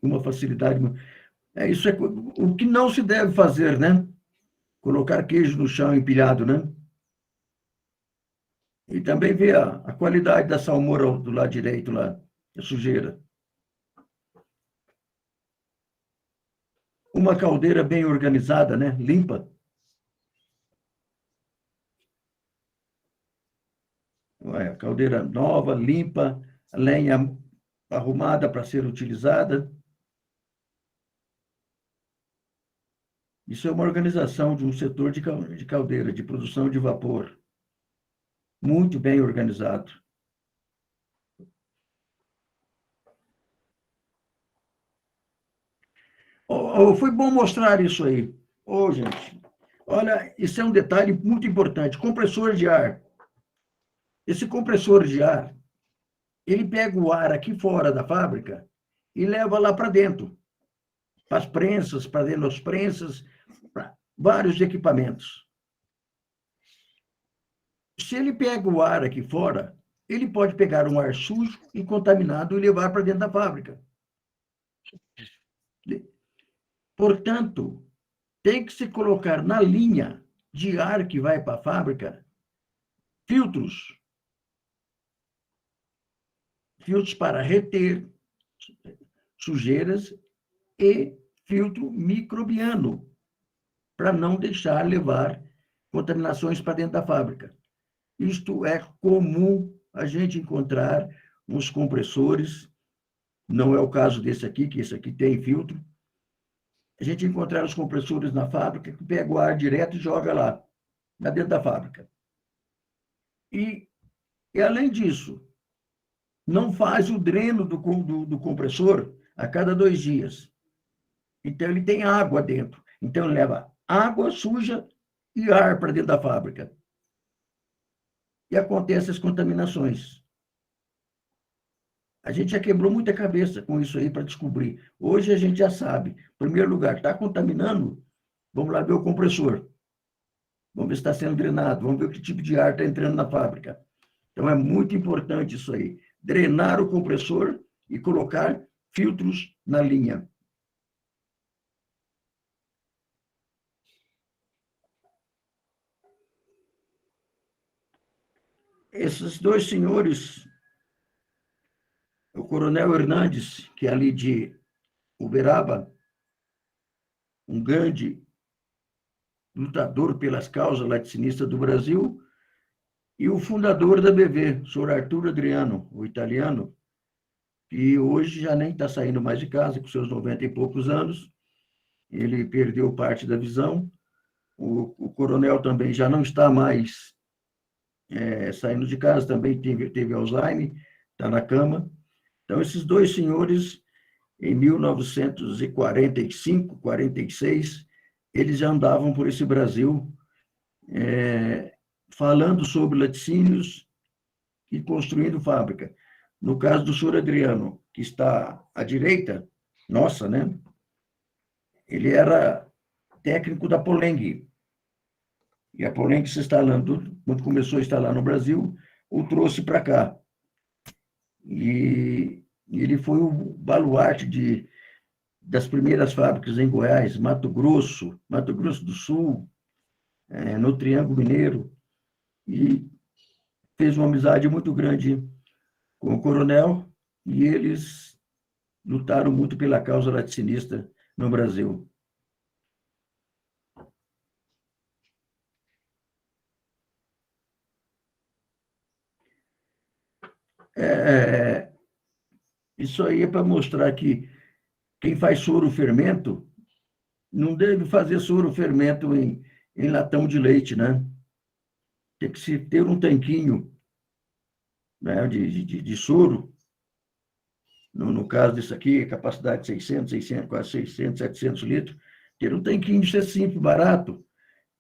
Uma facilidade. Isso é o que não se deve fazer, né? Colocar queijo no chão empilhado, né? E também ver a qualidade da salmoura do lado direito lá, a sujeira. Uma caldeira bem organizada, né? Limpa. Caldeira nova, limpa, lenha arrumada para ser utilizada. Isso é uma organização de um setor de caldeira, de produção de vapor. Muito bem organizado. Foi bom mostrar isso aí. Gente, olha, isso é um detalhe muito importante. Compressor de ar. Esse compressor de ar, ele pega o ar aqui fora da fábrica e leva lá para dentro. Para as prensas, para dentro das prensas, para vários equipamentos. Se ele pega o ar aqui fora, ele pode pegar um ar sujo e contaminado e levar para dentro da fábrica. Portanto, tem que se colocar na linha de ar que vai para a fábrica filtros. Filtros para reter sujeiras e filtro microbiano, para não deixar levar contaminações para dentro da fábrica. Isto é comum a gente encontrar nos compressores, não é o caso desse aqui, que esse aqui tem filtro. A gente encontrar os compressores na fábrica que pega o ar direto e joga lá dentro da fábrica. E além disso, não faz o dreno do compressor a cada 2 dias. Então, ele tem água dentro. Então, ele leva água suja e ar para dentro da fábrica. E acontecem as contaminações. A gente já quebrou muita cabeça com isso aí para descobrir. Hoje a gente já sabe. Em primeiro lugar, está contaminando? Vamos lá ver o compressor. Vamos ver se está sendo drenado. Vamos ver que tipo de ar está entrando na fábrica. Então, é muito importante isso aí. Drenar o compressor e colocar filtros na linha. Esses dois senhores, o Coronel Hernandes, que é ali de Uberaba, um grande lutador pelas causas laticinistas do Brasil, e o fundador da BV, Sr. Arthur Adriano, o italiano, que hoje já nem está saindo mais de casa, com seus 90 e poucos anos. Ele perdeu parte da visão. O coronel também já não está mais saindo de casa, também teve Alzheimer, está na cama. Então, esses dois senhores, em 1945, 46, eles já andavam por esse Brasil falando sobre laticínios e construindo fábrica. No caso do senhor Adriano, que está à direita, nossa, né? Ele era técnico da Poleng. E a Poleng se instalando, quando começou a instalar no Brasil, o trouxe para cá. E ele foi o baluarte das primeiras fábricas em Goiás, Mato Grosso do Sul, no Triângulo Mineiro, e fez uma amizade muito grande com o coronel, e eles lutaram muito pela causa laticinista no Brasil. Isso aí é para mostrar que quem faz soro fermento não deve fazer soro fermento em latão de leite, né? Tem que se ter um tanquinho, né, de soro. No caso disso aqui, capacidade de 600, quase 600, 700 litros. Ter um tanquinho de ser simples, barato,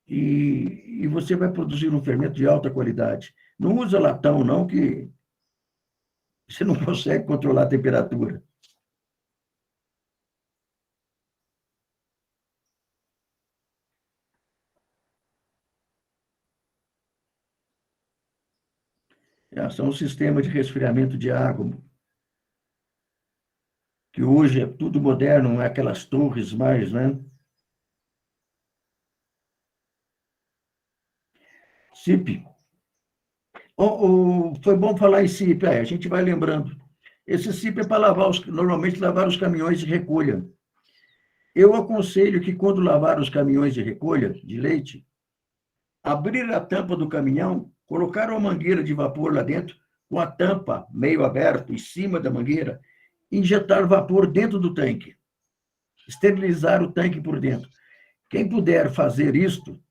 e você vai produzir um fermento de alta qualidade. Não usa latão, não, que você não consegue controlar a temperatura. São um sistema de resfriamento de água, que hoje é tudo moderno, não é aquelas torres mais, né? CIP. Foi bom falar em CIP, a gente vai lembrando. Esse CIP é para normalmente lavar os caminhões de recolha. Eu aconselho que, quando lavar os caminhões de recolha de leite, abrir a tampa do caminhão, colocar uma mangueira de vapor lá dentro, com a tampa meio aberta, em cima da mangueira, injetar vapor dentro do tanque, esterilizar o tanque por dentro. Quem puder fazer isto,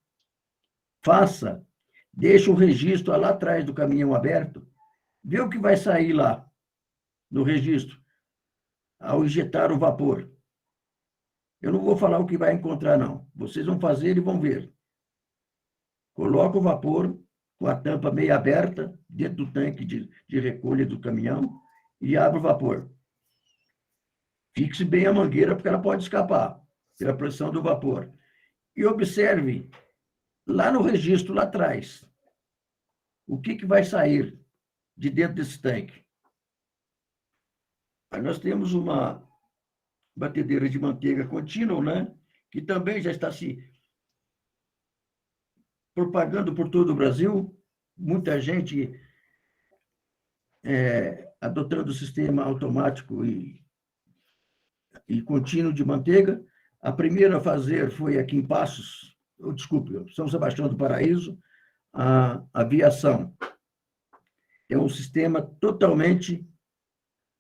faça, deixa o registro lá atrás do caminhão aberto, vê o que vai sair lá no registro, ao injetar o vapor. Eu não vou falar o que vai encontrar, não. Vocês vão fazer e vão ver. Coloca o vapor com a tampa meio aberta dentro do tanque de recolha do caminhão e abre o vapor. Fixe bem a mangueira, porque ela pode escapar pela pressão do vapor. E observe lá no registro, lá atrás, o que vai sair de dentro desse tanque. Aí nós temos uma batedeira de manteiga contínua, né? Que também já está se propagando por todo o Brasil. Muita gente adotando o sistema automático e contínuo de manteiga. A primeira a fazer foi aqui em Passos, São Sebastião do Paraíso, a Aviação. É um sistema totalmente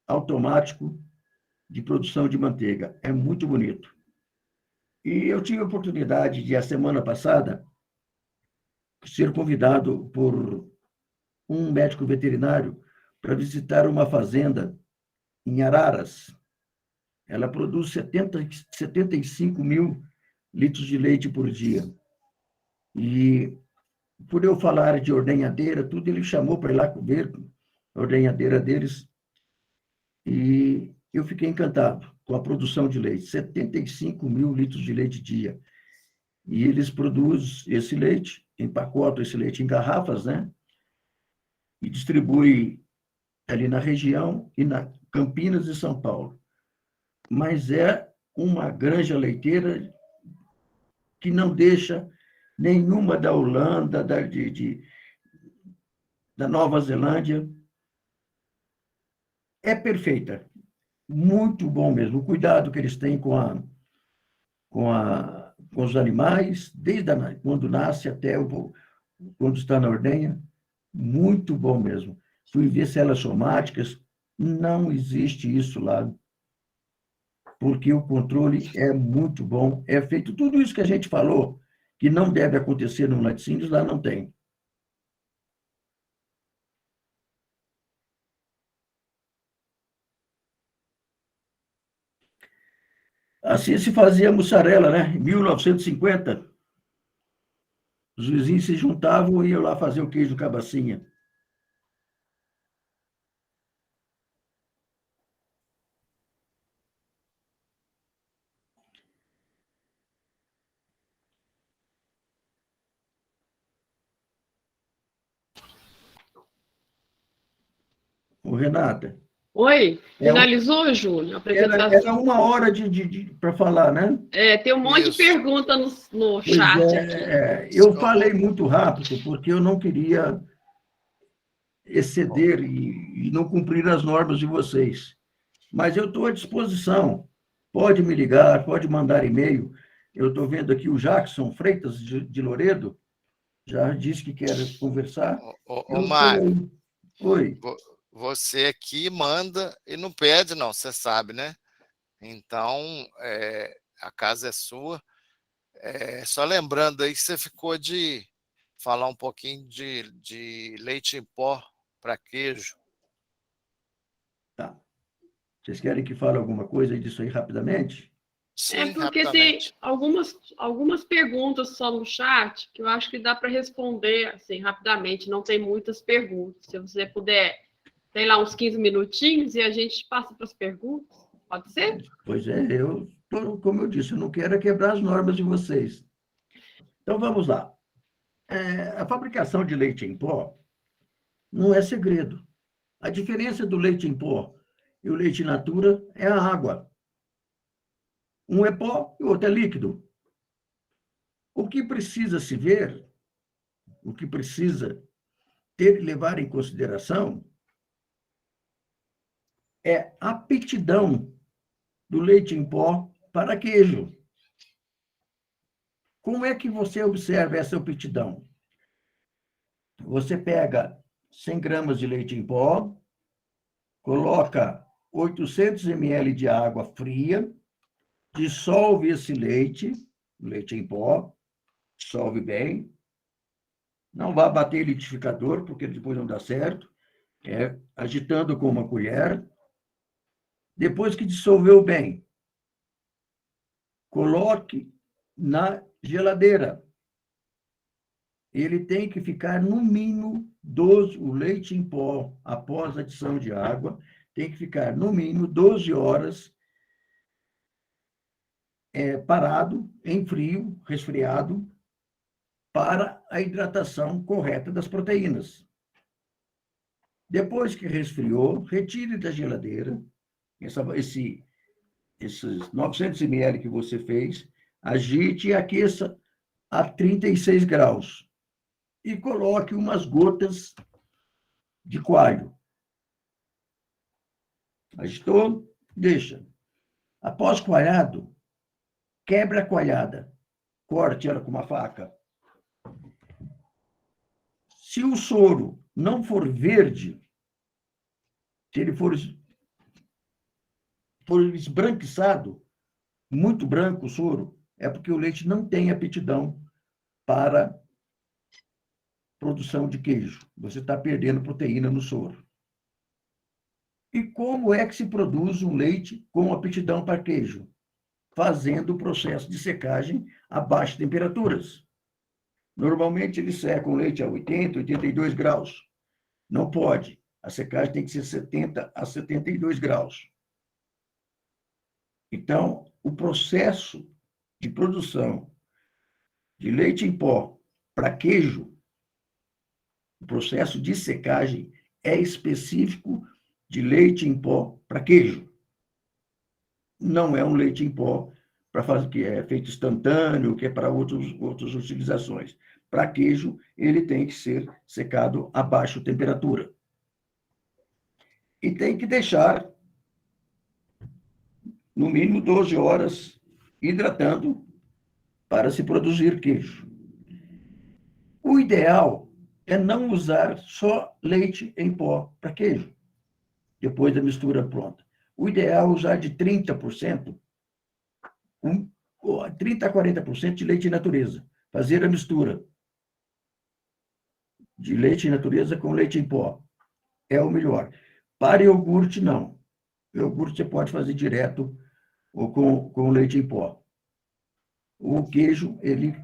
automático de produção de manteiga. É muito bonito. E eu tive a oportunidade de, a semana passada, ser convidado por um médico veterinário para visitar uma fazenda em Araras. Ela produz 75 mil litros de leite por dia. E, por eu falar de ordenhadeira, tudo, ele chamou para ir lá ver a ordenhadeira deles. E eu fiquei encantado com a produção de leite, 75 mil litros de leite dia. E eles produzem esse leite, empacotam esse leite em garrafas, né? E distribuem ali na região e na Campinas e São Paulo. Mas é uma granja leiteira que não deixa nenhuma da Holanda, da Nova Zelândia. É perfeita. Muito bom mesmo. O cuidado que eles têm com os animais, desde quando nasce até quando está na ordenha. Muito bom mesmo. Fui ver células somáticas, não existe isso lá, porque o controle é muito bom. É feito tudo isso que a gente falou, que não deve acontecer no laticínios, lá não tem. Assim se fazia mussarela, né? Em 1950, os vizinhos se juntavam e iam lá fazer o queijo cabacinha. Ô, Renata, Oi, finalizou, Júnior, a apresentação? era 1 hora para falar, né? Tem um monte de pergunta no chat aqui. Eu falei muito rápido, porque eu não queria exceder e não cumprir as normas de vocês. Mas eu estou à disposição. Pode me ligar, pode mandar e-mail. Eu estou vendo aqui o Jackson Freitas, de Loredo, já disse que quer conversar. Ô Mário, oi. Você aqui manda e não pede, não, você sabe, né? Então, a casa é sua. Só lembrando aí que você ficou de falar um pouquinho de leite em pó para queijo. Tá. Vocês querem que fale alguma coisa disso aí rapidamente? Sim, porque rapidamente. tem algumas perguntas só no chat que eu acho que dá para responder assim, rapidamente, não tem muitas perguntas. Se você puder, tem lá uns 15 minutinhos e a gente passa para as perguntas. Pode ser? Pois é, como eu disse, eu não quero quebrar as normas de vocês. Então, vamos lá. A fabricação de leite em pó não é segredo. A diferença do leite em pó e o leite in natura é a água. Um é pó e o outro é líquido. O que precisa se ver, o que precisa ter e levar em consideração é a aptidão do leite em pó para queijo. Como é que você observa essa aptidão? Você pega 100 gramas de leite em pó, coloca 800 ml de água fria, dissolve esse leite em pó, dissolve bem. Não vá bater liquidificador, porque depois não dá certo. Agitando com uma colher. Depois que dissolveu bem, coloque na geladeira. Ele tem que ficar no mínimo o leite em pó, após a adição de água, tem que ficar no mínimo 12 horas parado, em frio, resfriado, para a hidratação correta das proteínas. Depois que resfriou, retire da geladeira esses 900 ml que você fez, agite e aqueça a 36 graus. E coloque umas gotas de coalho. Agitou? Deixa. Após coalhado, quebra a coalhada. Corte ela com uma faca. Se o soro não for verde, se ele for esbranquiçado, muito branco o soro, é porque o leite não tem aptidão para produção de queijo. Você está perdendo proteína no soro. E como é que se produz um leite com aptidão para queijo? Fazendo o processo de secagem a baixas temperaturas. Normalmente, eles secam o leite a 80, 82 graus. Não pode. A secagem tem que ser 70 a 72 graus. Então, o processo de produção de leite em pó para queijo, o processo de secagem é específico de leite em pó para queijo. Não é um leite em pó para fazer que é feito instantâneo, que é para outras utilizações. Para queijo, ele tem que ser secado a baixa temperatura. E tem que deixar, no mínimo, 12 horas hidratando para se produzir queijo. O ideal é não usar só leite em pó para queijo, depois da mistura pronta. O ideal é usar de 30%, 30% a 40% de leite em natureza. Fazer a mistura de leite em natureza com leite em pó é o melhor. Para iogurte, não. Iogurte você pode fazer direto ou com leite em pó. O queijo, ele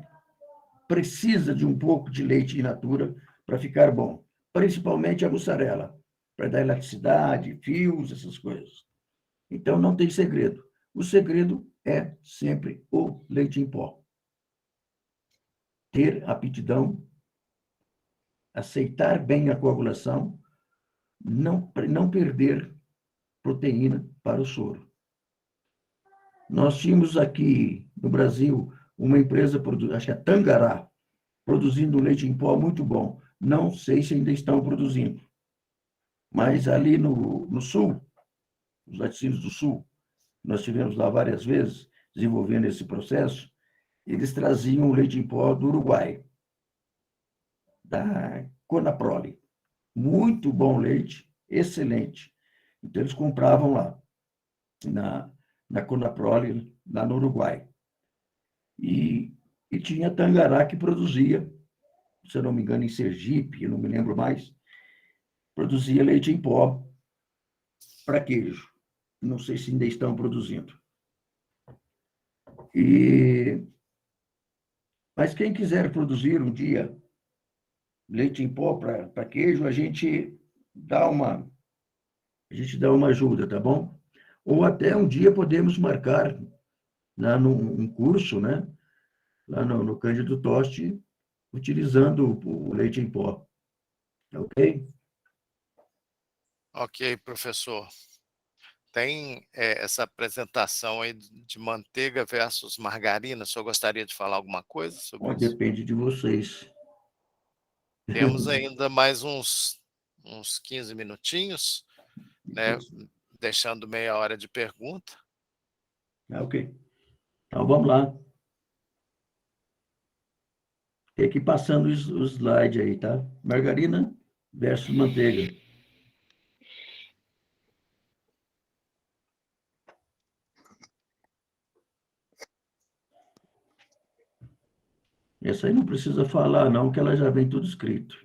precisa de um pouco de leite in natura para ficar bom, principalmente a mussarela, para dar elasticidade, fios, essas coisas. Então, não tem segredo. O segredo é sempre o leite em pó. Ter aptidão, aceitar bem a coagulação, não perder proteína para o soro. Nós tínhamos aqui no Brasil uma empresa, acho que é Tangará, produzindo um leite em pó muito bom. Não sei se ainda estão produzindo. Mas ali no sul, nos laticínios do sul, nós tivemos lá várias vezes, desenvolvendo esse processo, eles traziam o leite em pó do Uruguai, da Conaprole. Muito bom leite, excelente. Então, eles compravam lá, na Conaprole, lá no Uruguai. E tinha Tangará que produzia, se eu não me engano, em Sergipe, eu não me lembro mais, produzia leite em pó para queijo. Não sei se ainda estão produzindo. Mas quem quiser produzir um dia leite em pó para queijo, a gente dá uma ajuda, tá bom? Ou até um dia podemos marcar lá num curso, né? Lá no Cândido Toste, utilizando o leite em pó. Ok? Ok, professor. Tem essa apresentação aí de manteiga versus margarina. O senhor gostaria de falar alguma coisa sobre Bom, isso? depende de vocês. Temos ainda mais uns 15 minutinhos, né? Deixando meia hora de pergunta. Ok. Então, vamos lá. Tem que ir passando os slides aí, tá? Margarina versus manteiga. Essa aí não precisa falar, não, que ela já vem tudo escrito.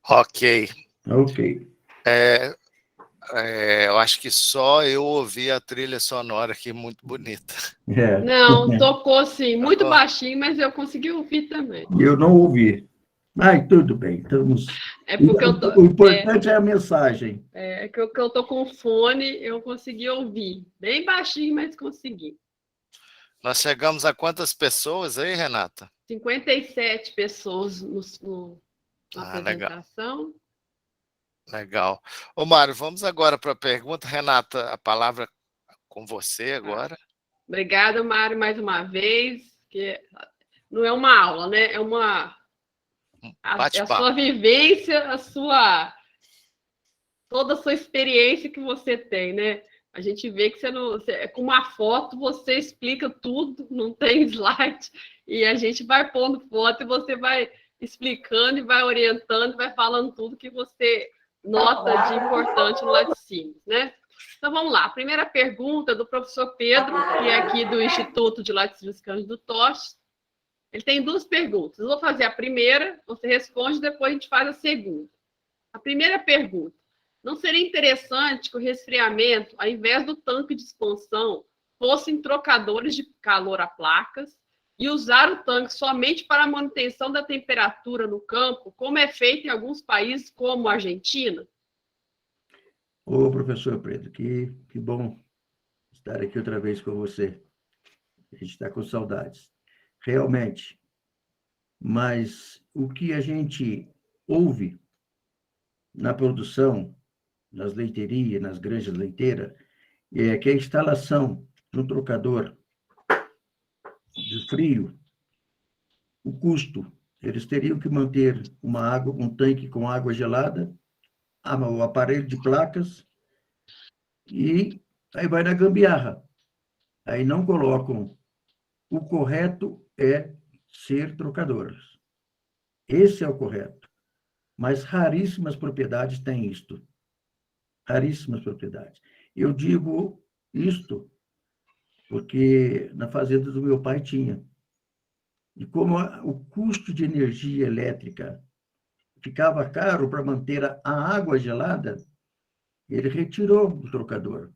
Ok. Ok. Eu acho que só eu ouvi a trilha sonora aqui, muito bonita. Não, tocou sim, muito baixinho, mas eu consegui ouvir também. Eu não ouvi. Ai, tudo bem, estamos... É porque eu tô, O importante é a mensagem. É que eu tô com fone, eu consegui ouvir. Bem baixinho, mas consegui. Nós chegamos a quantas pessoas aí, Renata? 57 pessoas na Legal. apresentação. Legal. Ô, Mário, vamos agora para a pergunta. Renata, a palavra com você agora. Obrigada, Mário, mais uma vez. Que não é uma aula, né? É a sua vivência, toda a sua experiência que você tem, né? A gente vê que com uma foto você explica tudo, não tem slide, e a gente vai pondo foto e você vai explicando e vai orientando, vai falando tudo que você nota de importante no laticínios, né? Então vamos lá. A primeira pergunta do professor Pedro, que é aqui do Instituto de Laticínios Cândido Toches. Ele tem duas perguntas. Eu vou fazer a primeira, você responde, depois a gente faz a segunda. A primeira pergunta: não seria interessante que o resfriamento, ao invés do tanque de expansão, fossem trocadores de calor a placas e usar o tanque somente para a manutenção da temperatura no campo, como é feito em alguns países, como a Argentina? Ô, professor Pedro, que bom estar aqui outra vez com você. A gente está com saudades. Realmente. Mas o que a gente ouve na produção, nas leiterias, nas granjas leiteiras, que a instalação de um trocador de frio, o custo, eles teriam que manter um tanque com água gelada, o aparelho de placas, e aí vai na gambiarra. Aí não colocam. O correto é ser trocadores. Esse é o correto. Mas raríssimas propriedades têm isto. Raríssimas propriedades. Eu digo isto porque na fazenda do meu pai tinha. E como o custo de energia elétrica ficava caro para manter a água gelada, ele retirou o trocador.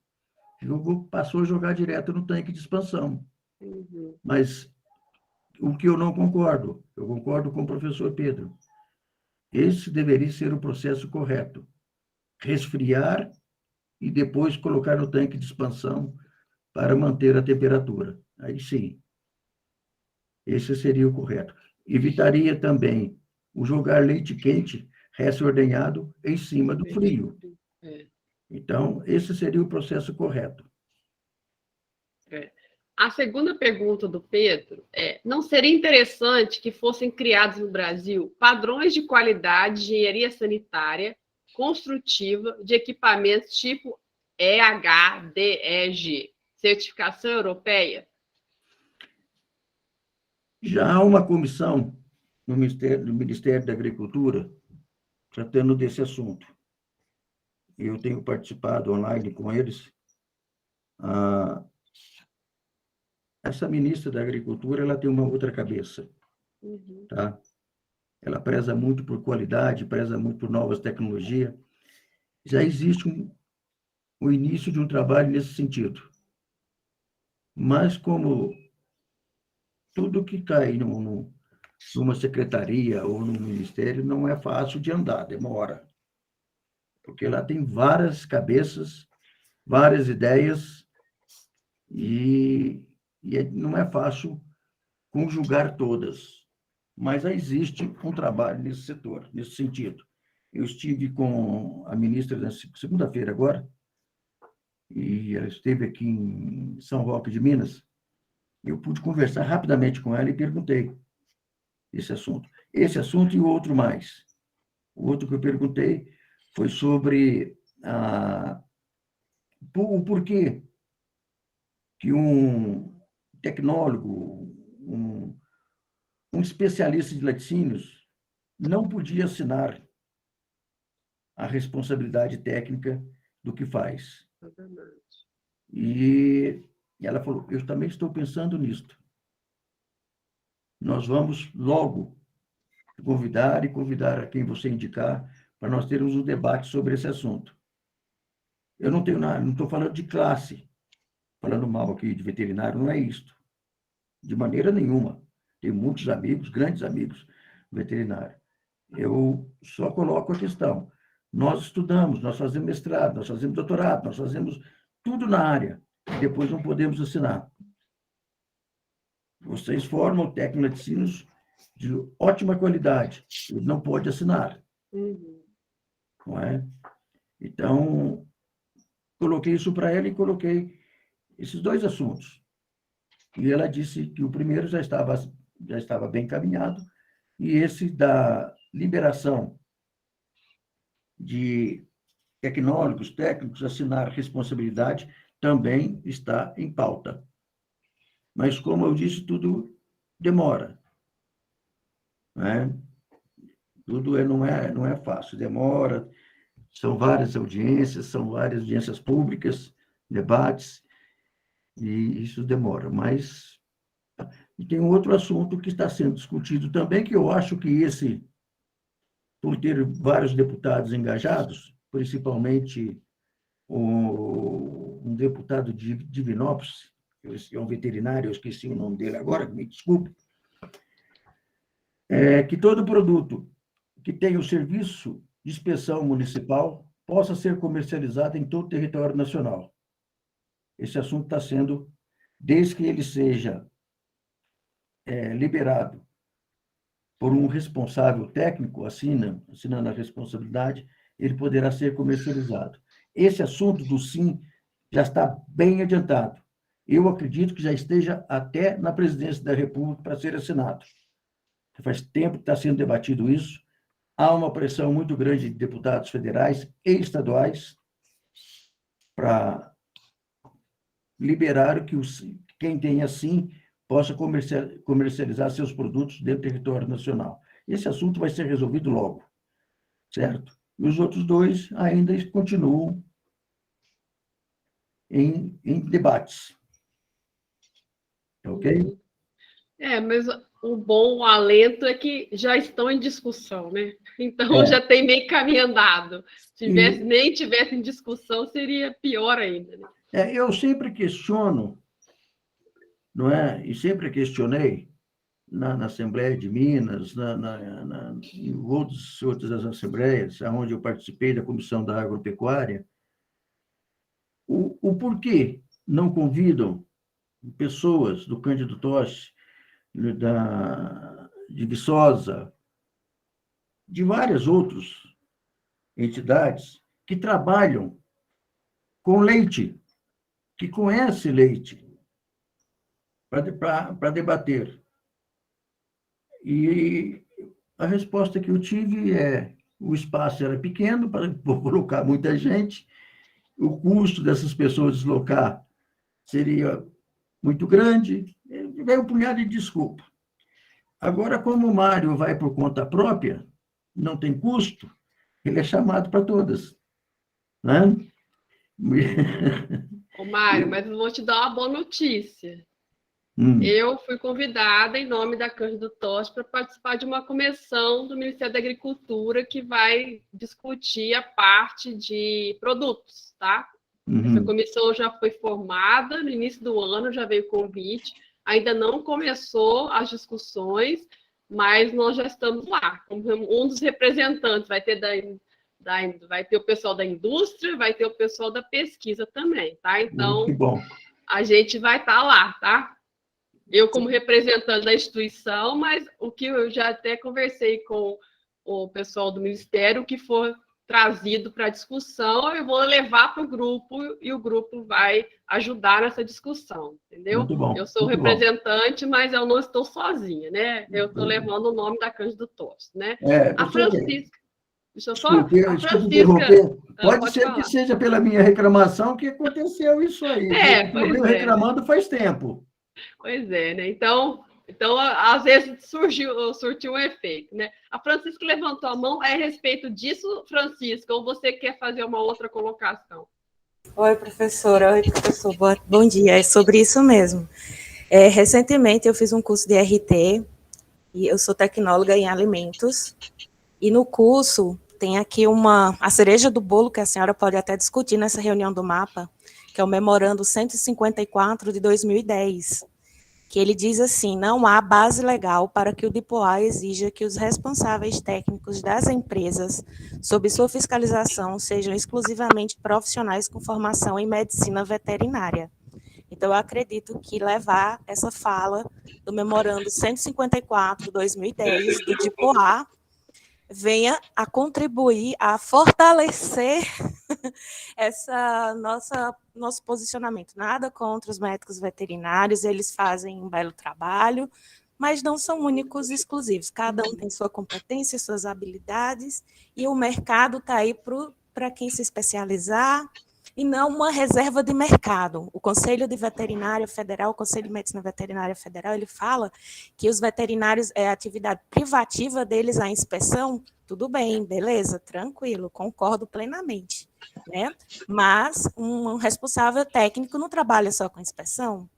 Passou a jogar direto no tanque de expansão. Uhum. Mas o que eu não concordo, eu concordo com o professor Pedro. Esse deveria ser o processo correto. Resfriar e depois colocar no tanque de expansão para manter a temperatura. Aí sim, esse seria o correto. Evitaria também o jogar leite quente, recém-ordenhado, em cima do frio. Então, esse seria o processo correto. A segunda pergunta do Pedro é: não seria interessante que fossem criados no Brasil padrões de qualidade de engenharia sanitária construtiva de equipamentos tipo EHDEG, certificação europeia? Já há uma comissão no Ministério da Agricultura tratando desse assunto. Eu tenho participado online com eles. Essa ministra da Agricultura, ela tem uma outra cabeça, tá? Ela preza muito por qualidade, preza muito por novas tecnologias. Já existe o início de um trabalho nesse sentido. Mas como tudo que cai numa secretaria ou num ministério não é fácil de andar, demora. Porque lá tem várias cabeças, várias ideias, e não é fácil conjugar todas. Mas já existe um trabalho nesse setor, nesse sentido. Eu estive com a ministra na segunda-feira agora, e ela esteve aqui em São Roque de Minas. Eu pude conversar rapidamente com ela e perguntei esse assunto. Esse assunto e o outro mais. O outro que eu perguntei foi sobre o porquê que um tecnólogo, um especialista de laticínios, não podia assinar a responsabilidade técnica do que faz. E ela falou: eu também estou pensando nisto. Nós vamos logo convidar a quem você indicar para nós termos um debate sobre esse assunto. Eu não tenho nada, não estou falando de classe, falando mal aqui de veterinário, não é isto. De maneira nenhuma. Tenho muitos amigos, grandes amigos veterinários. Eu só coloco a questão. Nós estudamos, nós fazemos mestrado, nós fazemos doutorado, nós fazemos tudo na área. E depois não podemos assinar. Vocês formam técnico-laticínios de ótima qualidade. Ele não pode assinar. Não é? Então, coloquei isso para ela e coloquei esses dois assuntos. E ela disse que o primeiro já estava bem encaminhado, e esse da liberação de tecnólogos, técnicos, assinar responsabilidade, também está em pauta. Mas, como eu disse, tudo demora. Né? Tudo não é fácil, demora. São várias audiências públicas, debates, e isso demora. Mas e tem um outro assunto que está sendo discutido também, que eu acho que esse, por ter vários deputados engajados, principalmente um deputado de Divinópolis, que é um veterinário, eu esqueci o nome dele agora, me desculpe, que todo produto que tenha o serviço de inspeção municipal possa ser comercializado em todo o território nacional. Esse assunto está sendo, desde que ele seja liberado por um responsável técnico, assinando a responsabilidade, ele poderá ser comercializado. Esse assunto do SIM já está bem adiantado. Eu acredito que já esteja até na presidência da República para ser assinado. Faz tempo que está sendo debatido isso. Há uma pressão muito grande de deputados federais e estaduais para liberar que quem tem assim possa comercializar seus produtos dentro do território nacional. Esse assunto vai ser resolvido logo, certo? E os outros dois ainda continuam em debates. Ok? Mas o alento é que já estão em discussão, né? Então já tem meio caminho andado. Nem tivesse em discussão, seria pior ainda. Né? Eu sempre questiono, não é? E sempre questionei na Assembleia de Minas, em outras assembleias, onde eu participei da Comissão da Agropecuária, o porquê não convidam pessoas do Cândido Toche, de Viçosa, de várias outras entidades que trabalham com leite, que conhecem leite, para debater. E a resposta que eu tive o espaço era pequeno para colocar muita gente, o custo dessas pessoas deslocar seria muito grande, veio um punhado de desculpa. Agora, como o Mário vai por conta própria, não tem custo, ele é chamado para todas. Né? Ô, Mário, mas eu vou te dar uma boa notícia. Eu fui convidada em nome da Cândido Toche para participar de uma comissão do Ministério da Agricultura que vai discutir a parte de produtos, tá? Essa comissão já foi formada, no início do ano já veio o convite, ainda não começou as discussões, mas nós já estamos lá, como um dos representantes, vai ter vai ter o pessoal da indústria, vai ter o pessoal da pesquisa também, tá? Então, a gente vai estar lá, tá? Eu como representante da instituição, mas o que eu já até conversei com o pessoal do Ministério, o que for trazido para a discussão, eu vou levar para o grupo e o grupo vai ajudar nessa discussão, entendeu? Muito bom, eu sou representante, mas eu não estou sozinha, né? Eu estou levando o nome da Cândido Toche, né? A Francisca... Deixa eu só... Desculpe interromper. Pode ser que seja pela minha reclamação que aconteceu isso aí. Eu venho reclamando faz tempo. Pois é, né? Então, às vezes surtiu um efeito, né? A Francisca levantou a mão, é a respeito disso, Francisca, ou você quer fazer uma outra colocação? Oi, professora. Oi, professor. Bom dia. É sobre isso mesmo. Recentemente eu fiz um curso de RT, e eu sou tecnóloga em alimentos, e no curso tem aqui a cereja do bolo que a senhora pode até discutir nessa reunião do MAPA, que é o memorando 154 de 2010, que ele diz assim: não há base legal para que o DIPOA exija que os responsáveis técnicos das empresas, sob sua fiscalização, sejam exclusivamente profissionais com formação em medicina veterinária. Então, eu acredito que levar essa fala do memorando 154 de 2010 do DIPOA venha a contribuir a fortalecer nosso posicionamento. Nada contra os médicos veterinários, eles fazem um belo trabalho, mas não são únicos e exclusivos. Cada um tem sua competência, suas habilidades, e o mercado está aí para quem se especializar, e não uma reserva de mercado. O Conselho de Veterinária Federal, o Conselho de Medicina Veterinária Federal, ele fala que os veterinários, a atividade privativa deles, a inspeção, tudo bem, beleza, tranquilo, concordo plenamente, né? Mas um responsável técnico não trabalha só com inspeção?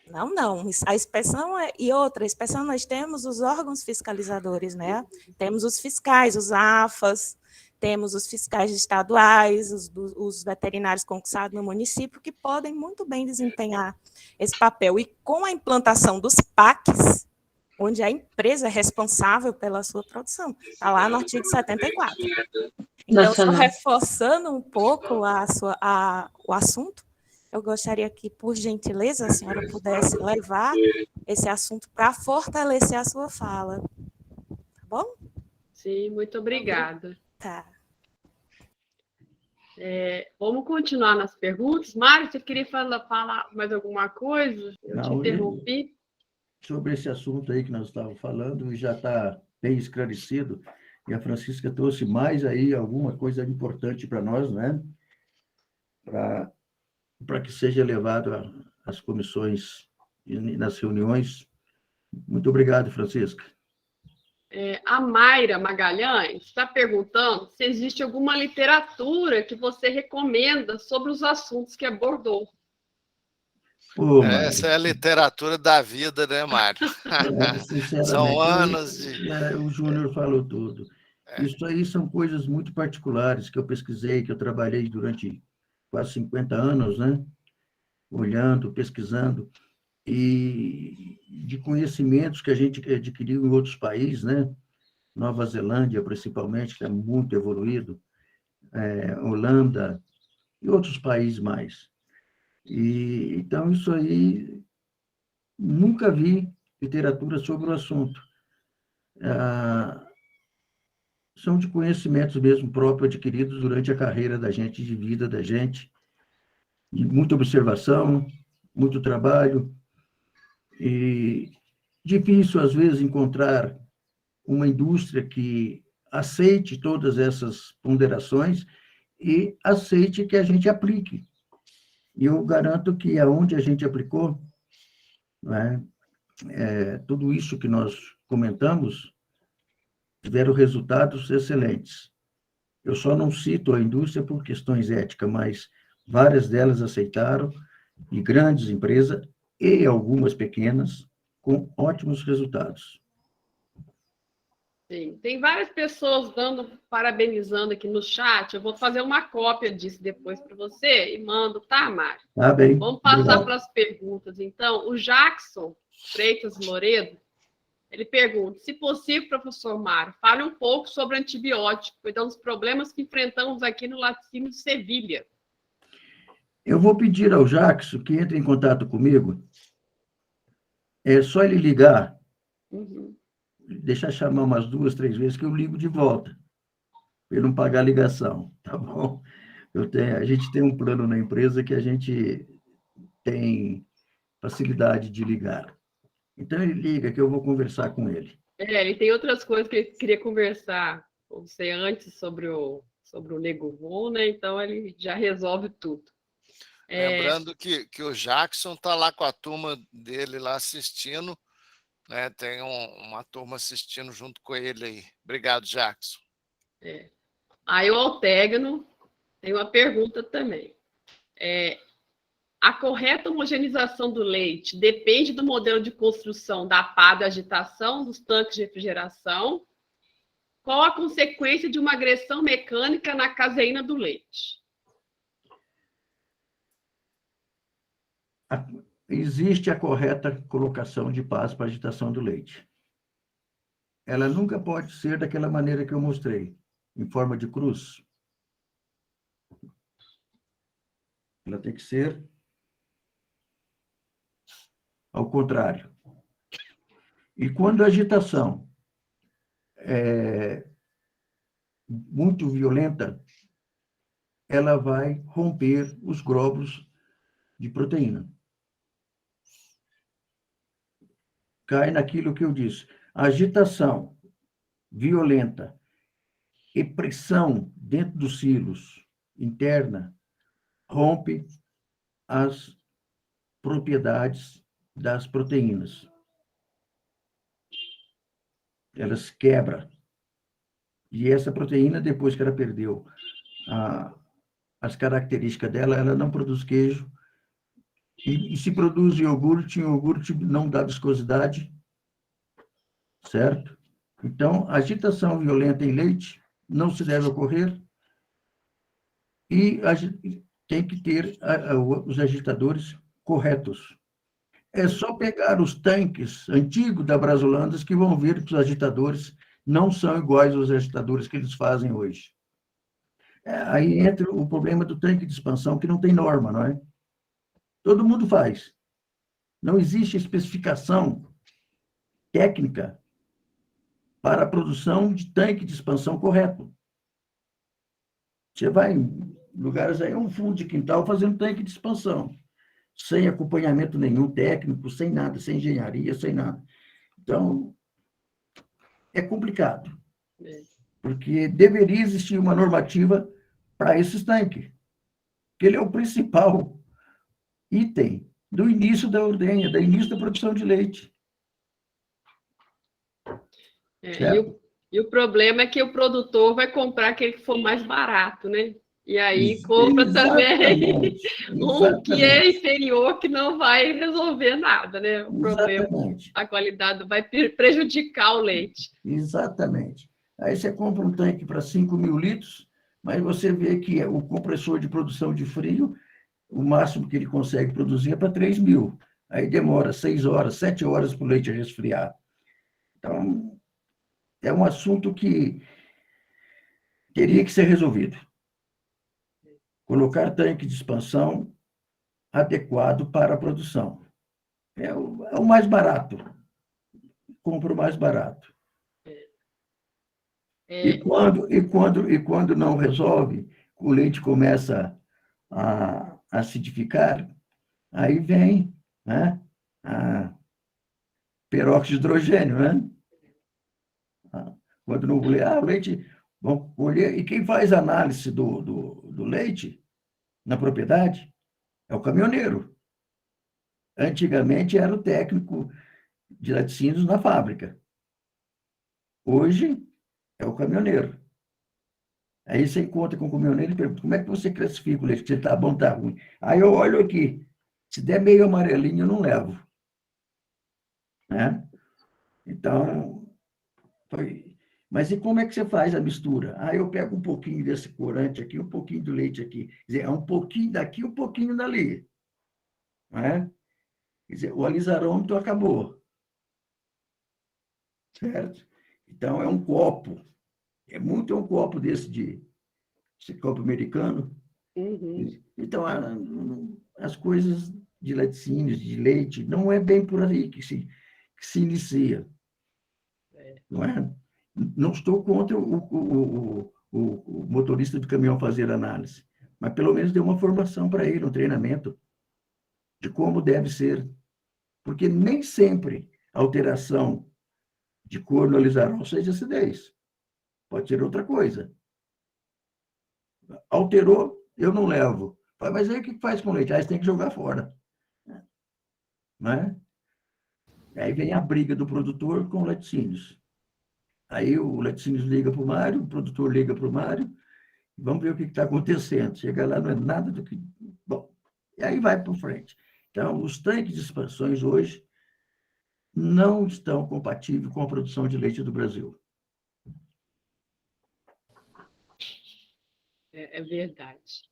Não. A inspeção e outra, a inspeção nós temos os órgãos fiscalizadores, né? Temos os fiscais, os AFAS, temos os fiscais estaduais, os veterinários concursados no município, que podem muito bem desempenhar esse papel. E com a implantação dos PACs, onde a empresa é responsável pela sua produção, está lá no artigo 74. Então, só reforçando um pouco o assunto, eu gostaria que, por gentileza, a senhora pudesse levar esse assunto para fortalecer a sua fala. Tá bom? Sim, muito obrigada. Tá. Vamos continuar nas perguntas. Mário, você queria falar mais alguma coisa? Eu te interrompi. Sobre esse assunto aí que nós estávamos falando, já está bem esclarecido, e a Francisca trouxe mais aí alguma coisa importante para nós, né? Para que seja levado às comissões e nas reuniões. Muito obrigado, Francisca. A Mayra Magalhães está perguntando se existe alguma literatura que você recomenda sobre os assuntos que abordou. Essa é a literatura da vida, né, Mário? São anos de... O Júnior falou tudo. Isso aí são coisas muito particulares que eu pesquisei, que eu trabalhei durante quase 50 anos, né? Olhando, pesquisando, e de conhecimentos que a gente adquiriu em outros países, né? Nova Zelândia, principalmente, que é muito evoluído, Holanda e outros países mais. E então isso aí nunca vi literatura sobre o assunto. São de conhecimentos mesmo próprios adquiridos durante a carreira da gente, de vida da gente, e muita observação, muito trabalho, e difícil às vezes encontrar uma indústria que aceite todas essas ponderações e aceite que a gente aplique. E eu garanto que aonde a gente aplicou, né, tudo isso que nós comentamos, tiveram resultados excelentes. Eu só não cito a indústria por questões éticas, mas várias delas aceitaram, e grandes empresas, e algumas pequenas, com ótimos resultados. Sim, tem várias pessoas parabenizando aqui no chat. Eu vou fazer uma cópia disso depois para você e mando, tá, Mário? Tá bem. Vamos passar para as perguntas, então. O Jackson Freitas Loredo, ele pergunta, se possível, professor Mário, fale um pouco sobre antibiótico, cuidando dos problemas que enfrentamos aqui no Laticínio de Sevilha. Eu vou pedir ao Jackson que entre em contato comigo. É só ele ligar, deixar chamar umas 2, 3 vezes, que eu ligo de volta, para ele não pagar a ligação, tá bom? A gente tem um plano na empresa que a gente tem facilidade de ligar. Então, ele liga que eu vou conversar com ele. Ele tem outras coisas que ele queria conversar com você antes sobre o Neguvon, né? Então, ele já resolve tudo. Lembrando que o Jackson está lá com a turma dele lá assistindo, né? Tem uma turma assistindo junto com ele aí. Obrigado, Jackson. Aí o Altegno tem uma pergunta também. A correta homogeneização do leite depende do modelo de construção da pá da agitação dos tanques de refrigeração? Qual a consequência de uma agressão mecânica na caseína do leite? Existe a correta colocação de pás para agitação do leite. Ela nunca pode ser daquela maneira que eu mostrei, em forma de cruz. Ela tem que ser ao contrário. E quando a agitação é muito violenta, ela vai romper os glóbulos de proteína. Cai naquilo que eu disse. A agitação violenta e pressão dentro dos silos interna rompe as propriedades das proteínas. Elas quebram. E essa proteína, depois que ela perdeu as características dela, ela não produz queijo. E se produz iogurte não dá viscosidade, certo? Então, agitação violenta em leite não se deve ocorrer e tem que ter os agitadores corretos. É só pegar os tanques antigos da Brasolandas que vão ver que os agitadores não são iguais aos agitadores que eles fazem hoje. Aí entra o problema do tanque de expansão, que não tem norma, não é? Todo mundo faz. Não existe especificação técnica para a produção de tanque de expansão correto. Você vai lugares aí é um fundo de quintal fazendo tanque de expansão, sem acompanhamento nenhum técnico, sem nada, sem engenharia, sem nada. Então, é complicado, porque deveria existir uma normativa para esses tanques, que ele é o principal item do início da ordenha, do início da produção de leite. E o problema é que o produtor vai comprar aquele que for mais barato, né? E aí compra também um que é inferior, que não vai resolver nada, né? O problema, a qualidade vai prejudicar o leite. Exatamente. Aí você compra um tanque para 5.000 litros, mas você vê que o compressor de produção de frio, o máximo que ele consegue produzir é para 3.000. Aí demora 6 horas, 7 horas para o leite resfriar. Então, é um assunto que teria que ser resolvido. Colocar tanque de expansão adequado para a produção. É o mais barato. Compra o mais barato. E quando não resolve, o leite começa a acidificar, aí vem, né, a peróxido de hidrogênio, né? Quando não o leite, vão colher, e quem faz a análise do leite na propriedade é o caminhoneiro. Antigamente era o técnico de laticínios na fábrica. Hoje é o caminhoneiro. Aí você encontra com o caminhoneiro e pergunta: como é que você classifica o leite? Se está bom, está ruim. Aí eu olho aqui. Se der meio amarelinho, eu não levo. Né? Então, mas e como é que você faz a mistura? Aí eu pego um pouquinho desse corante aqui, um pouquinho do leite aqui. Quer dizer, é um pouquinho daqui, um pouquinho dali. Né? Quer dizer, o alisarômetro acabou. Certo? Então, é um copo. É um copo esse copo americano. Uhum. Então, as coisas de laticínios, de leite, não é bem por aí que se inicia. Não é? Não estou contra o motorista de caminhão fazer análise, mas pelo menos dê uma formação para ele, um treinamento de como deve ser. Porque nem sempre a alteração de cor no alisarol seja acidez. Pode ser outra coisa. Alterou, eu não levo. Mas aí o que faz com o leite? Aí você tem que jogar fora. Né? Aí vem a briga do produtor com o laticínios. Aí o laticínios liga para o Mário, o produtor liga para o Mário, vamos ver o que está acontecendo. Chega lá, não é nada do que... Bom, e aí vai para frente. Então, os tanques de expansões hoje não estão compatíveis com a produção de leite do Brasil. É verdade.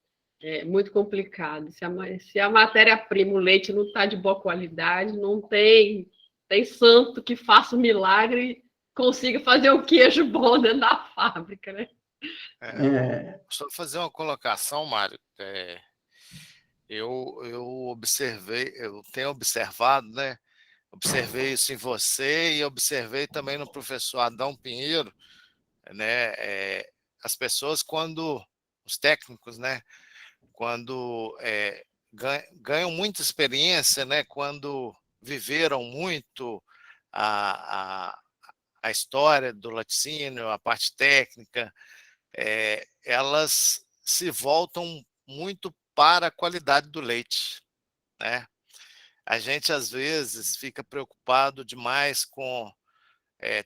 É muito complicado. Se a matéria-prima, o leite, não está de boa qualidade, não tem santo que faça um milagre e consiga fazer um queijo bom dentro da fábrica, né? Só fazer uma colocação, Mário. Eu tenho observado, né? Observei isso em você e observei também no professor Adão Pinheiro, né? As pessoas, os técnicos, né? Quando ganham muita experiência, né? Quando viveram muito a história do laticínio, a parte técnica, elas se voltam muito para a qualidade do leite, né? A gente, às vezes, fica preocupado demais com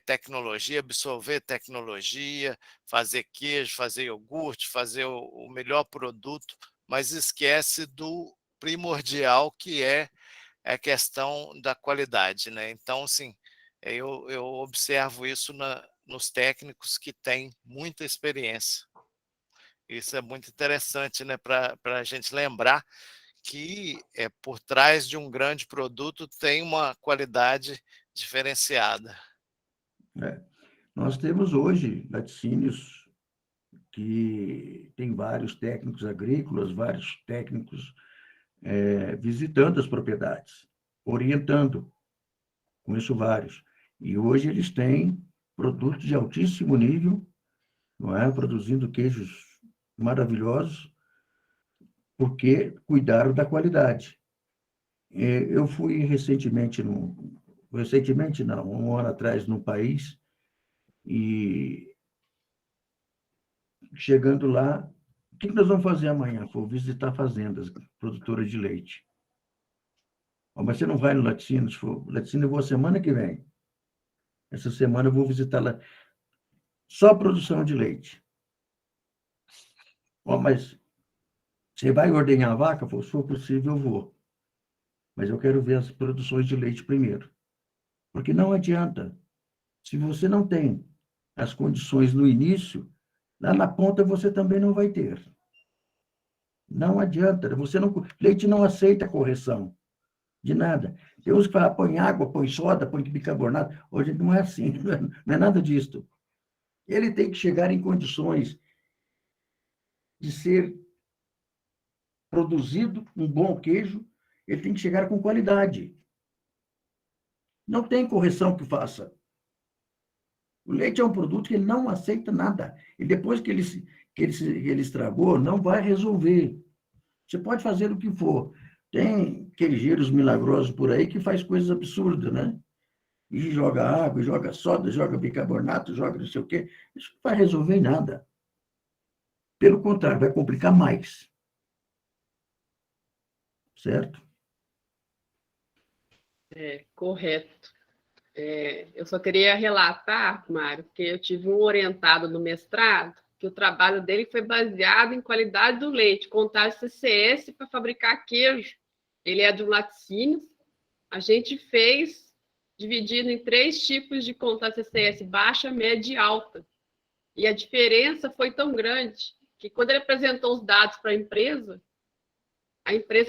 tecnologia, absorver tecnologia, fazer queijo, fazer iogurte, fazer o melhor produto, mas esquece do primordial, que é a questão da qualidade, né? Então, assim, eu observo isso nos técnicos que têm muita experiência. Isso é muito interessante, né? Para a gente lembrar que por trás de um grande produto tem uma qualidade diferenciada. Nós temos hoje laticínios que tem vários técnicos agrícolas, vários técnicos visitando as propriedades, orientando, conheço vários. E hoje eles têm produtos de altíssimo nível, não é? Produzindo queijos maravilhosos, porque cuidaram da qualidade. Eu fui recentemente não, um ano atrás, num país, e chegando lá, o que nós vamos fazer amanhã? Vou visitar fazendas produtoras de leite. Mas você não vai no Laticínios? Laticínios eu vou semana que vem. Essa semana eu vou visitar lá. Só produção de leite. Mas você vai ordenhar a vaca? Se for possível, eu vou. Mas eu quero ver as produções de leite primeiro. Porque não adianta. Se você não tem as condições no início, lá na ponta você também não vai ter. Não adianta. Leite não aceita correção de nada. Tem uns que falam, põe água, põe soda, põe bicarbonato. Hoje não é assim, não é nada disso. Ele tem que chegar em condições de ser produzido um bom queijo, ele tem que chegar com qualidade. Não tem correção que faça. O leite é um produto que ele não aceita nada. E depois que ele estragou, não vai resolver. Você pode fazer o que for. Tem queijeiros milagrosos por aí que faz coisas absurdas, né? E joga água, joga soda, joga bicarbonato, joga não sei o quê. Isso não vai resolver nada. Pelo contrário, vai complicar mais. Certo? Correto. Eu só queria relatar, Mário, porque eu tive um orientado no mestrado, que o trabalho dele foi baseado em qualidade do leite, contagem CCS para fabricar queijo. Ele é de um laticínios. A gente fez dividido em 3 tipos de contagem CCS, baixa, média e alta. E a diferença foi tão grande que, quando ele apresentou os dados para a empresa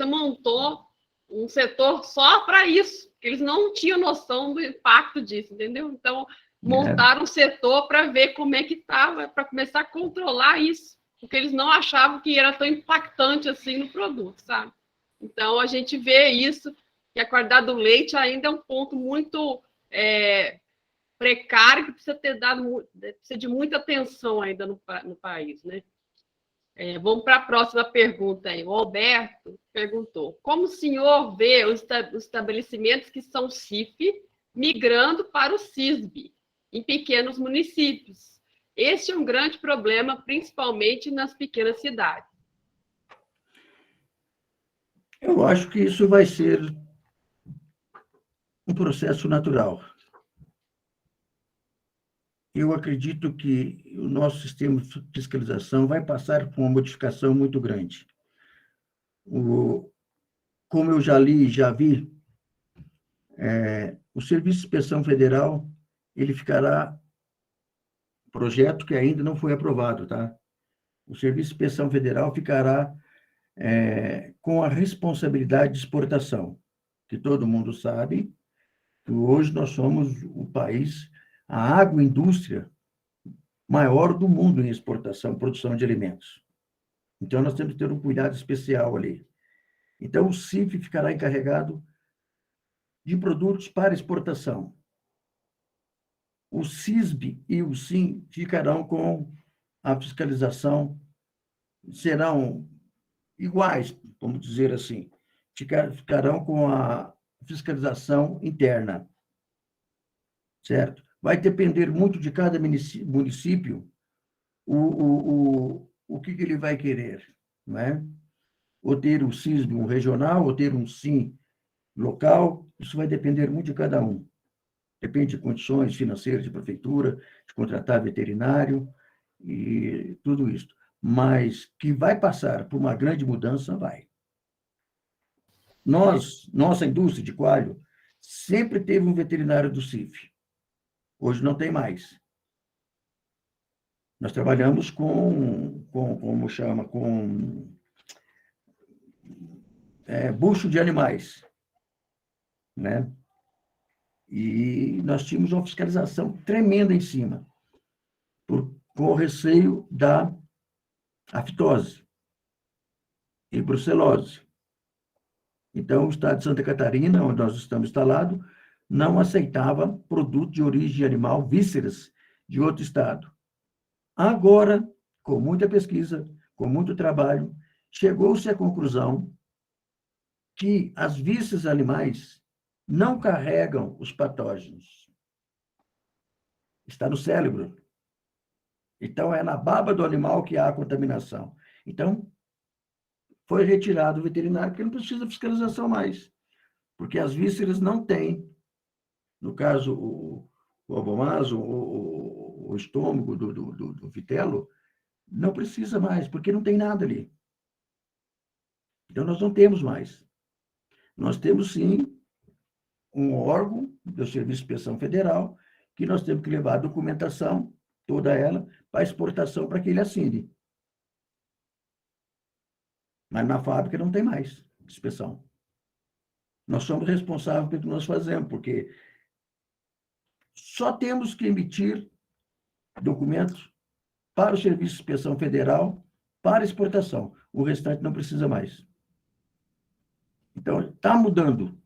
montou um setor só para isso, porque eles não tinham noção do impacto disso, entendeu? Então, montaram um setor para ver como é que estava, para começar a controlar isso, porque eles não achavam que era tão impactante assim no produto, sabe? Então, a gente vê isso, que a qualidade do leite ainda é um ponto muito precário, que precisa de muita atenção ainda no país, né? Vamos para a próxima pergunta aí. O Alberto perguntou: como o senhor vê os estabelecimentos que são CIF migrando para o CISB em pequenos municípios? Este é um grande problema, principalmente nas pequenas cidades. Eu acho que isso vai ser um processo natural. Eu acredito que o nosso sistema de fiscalização vai passar por uma modificação muito grande. Como eu já li e já vi, o Serviço de Inspeção Federal, ele ficará, projeto que ainda não foi aprovado, tá? O Serviço de Inspeção Federal ficará com a responsabilidade de exportação, que todo mundo sabe que hoje nós somos o país, a agroindústria maior do mundo em exportação, produção de alimentos. Então, nós temos que ter um cuidado especial ali. Então, o CIF ficará encarregado de produtos para exportação. O CISB e o SIM ficarão com a fiscalização, serão iguais, vamos dizer assim, ficarão com a fiscalização interna, certo? Vai depender muito de cada município o que ele vai querer, não é? Ou ter o CISB, um regional, ou ter um SIM local, isso vai depender muito de cada um. Depende de condições financeiras de prefeitura, de contratar veterinário e tudo isso. Mas que vai passar por uma grande mudança, vai. Nossa indústria de coalho sempre teve um veterinário do CIF. Hoje não tem mais. Nós trabalhamos como chama, bucho de animais, né? E nós tínhamos uma fiscalização tremenda em cima, com o receio da aftose e brucelose. Então, o estado de Santa Catarina, onde nós estamos instalados, não aceitava produto de origem animal, vísceras, de outro estado. Agora, com muita pesquisa, com muito trabalho, chegou-se à conclusão que as vísceras animais não carregam os patógenos. Está no cérebro. Então, é na baba do animal que há a contaminação. Então, foi retirado o veterinário, porque não precisa de fiscalização mais. Porque as vísceras não têm, no caso, o abomaso, o estômago do vitelo, não precisa mais, porque não tem nada ali. Então, nós não temos mais. Nós temos, sim, um órgão do Serviço de Inspeção Federal, que nós temos que levar a documentação, toda ela, para exportação, para que ele assine. Mas na fábrica não tem mais inspeção. Nós somos responsáveis pelo que nós fazemos, porque só temos que emitir documentos para o Serviço de Inspeção Federal, para exportação. O restante não precisa mais. Então, está mudando.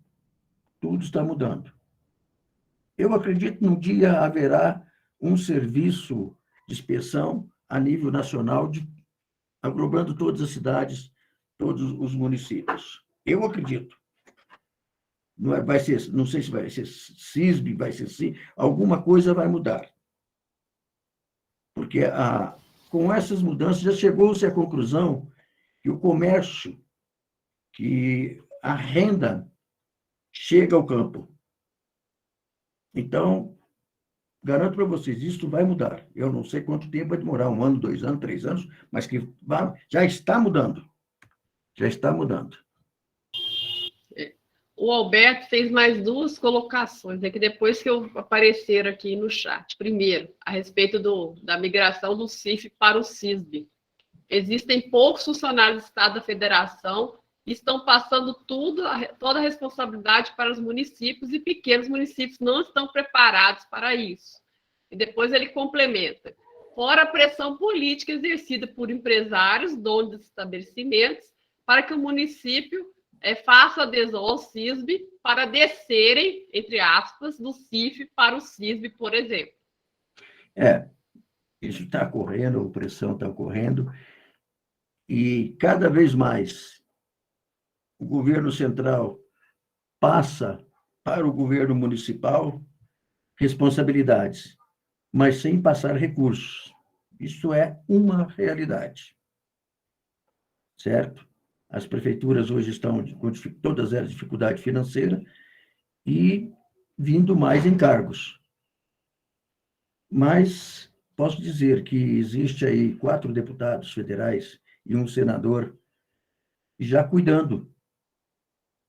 Tudo está mudando. Eu acredito que um dia haverá um serviço de inspeção a nível nacional, agrupando todas as cidades, todos os municípios. Eu acredito. Vai ser, não sei se vai ser CISB, vai ser sim, alguma coisa vai mudar. Porque com essas mudanças já chegou-se à conclusão que o comércio, que a renda chega ao campo. Então, garanto para vocês, isso vai mudar. Eu não sei quanto tempo vai demorar, 1 ano, 2 anos, 3 anos, mas que já está mudando. Já está mudando. O Alberto fez mais 2 colocações, que depois que apareceram aqui no chat. Primeiro, a respeito da migração do CIF para o CISB. Existem poucos funcionários do Estado da Federação e estão passando toda a responsabilidade para os municípios, e pequenos municípios não estão preparados para isso. E depois ele complementa. Fora a pressão política exercida por empresários, donos de estabelecimentos, para que o município faça adesão ao CISB para descerem, entre aspas, do CIF para o CISB, por exemplo. Isso está ocorrendo, a pressão está ocorrendo, e cada vez mais o governo central passa para o governo municipal responsabilidades, mas sem passar recursos. Isso é uma realidade. Certo? As prefeituras hoje estão com todas elas dificuldade financeira e vindo mais encargos. Mas posso dizer que existe aí 4 deputados federais e um senador já cuidando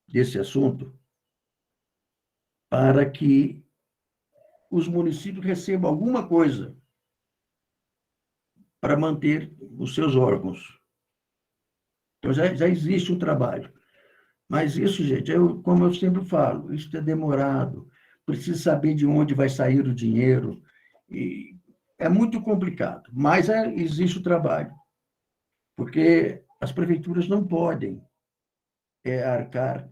desse assunto para que os municípios recebam alguma coisa para manter os seus órgãos. Então, já existe um trabalho. Mas isso, gente, como eu sempre falo, isso é demorado, precisa saber de onde vai sair o dinheiro, e é muito complicado, mas existe o trabalho, porque as prefeituras não podem arcar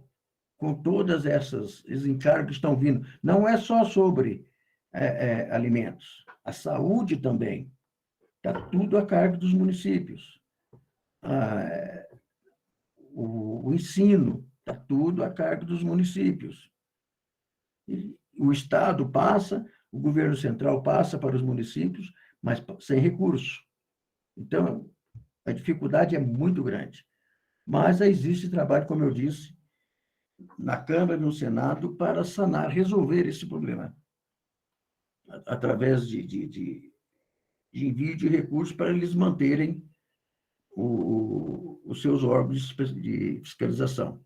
com todas esses encargos que estão vindo. Não é só sobre alimentos, a saúde também, está tudo a cargo dos municípios. O ensino, está tudo a cargo dos municípios. E o Estado passa, o governo central passa para os municípios, mas sem recurso. Então, a dificuldade é muito grande. Mas existe trabalho, como eu disse, na Câmara e no Senado para sanar, resolver esse problema, através de envio de recursos para eles manterem os seus órgãos de fiscalização.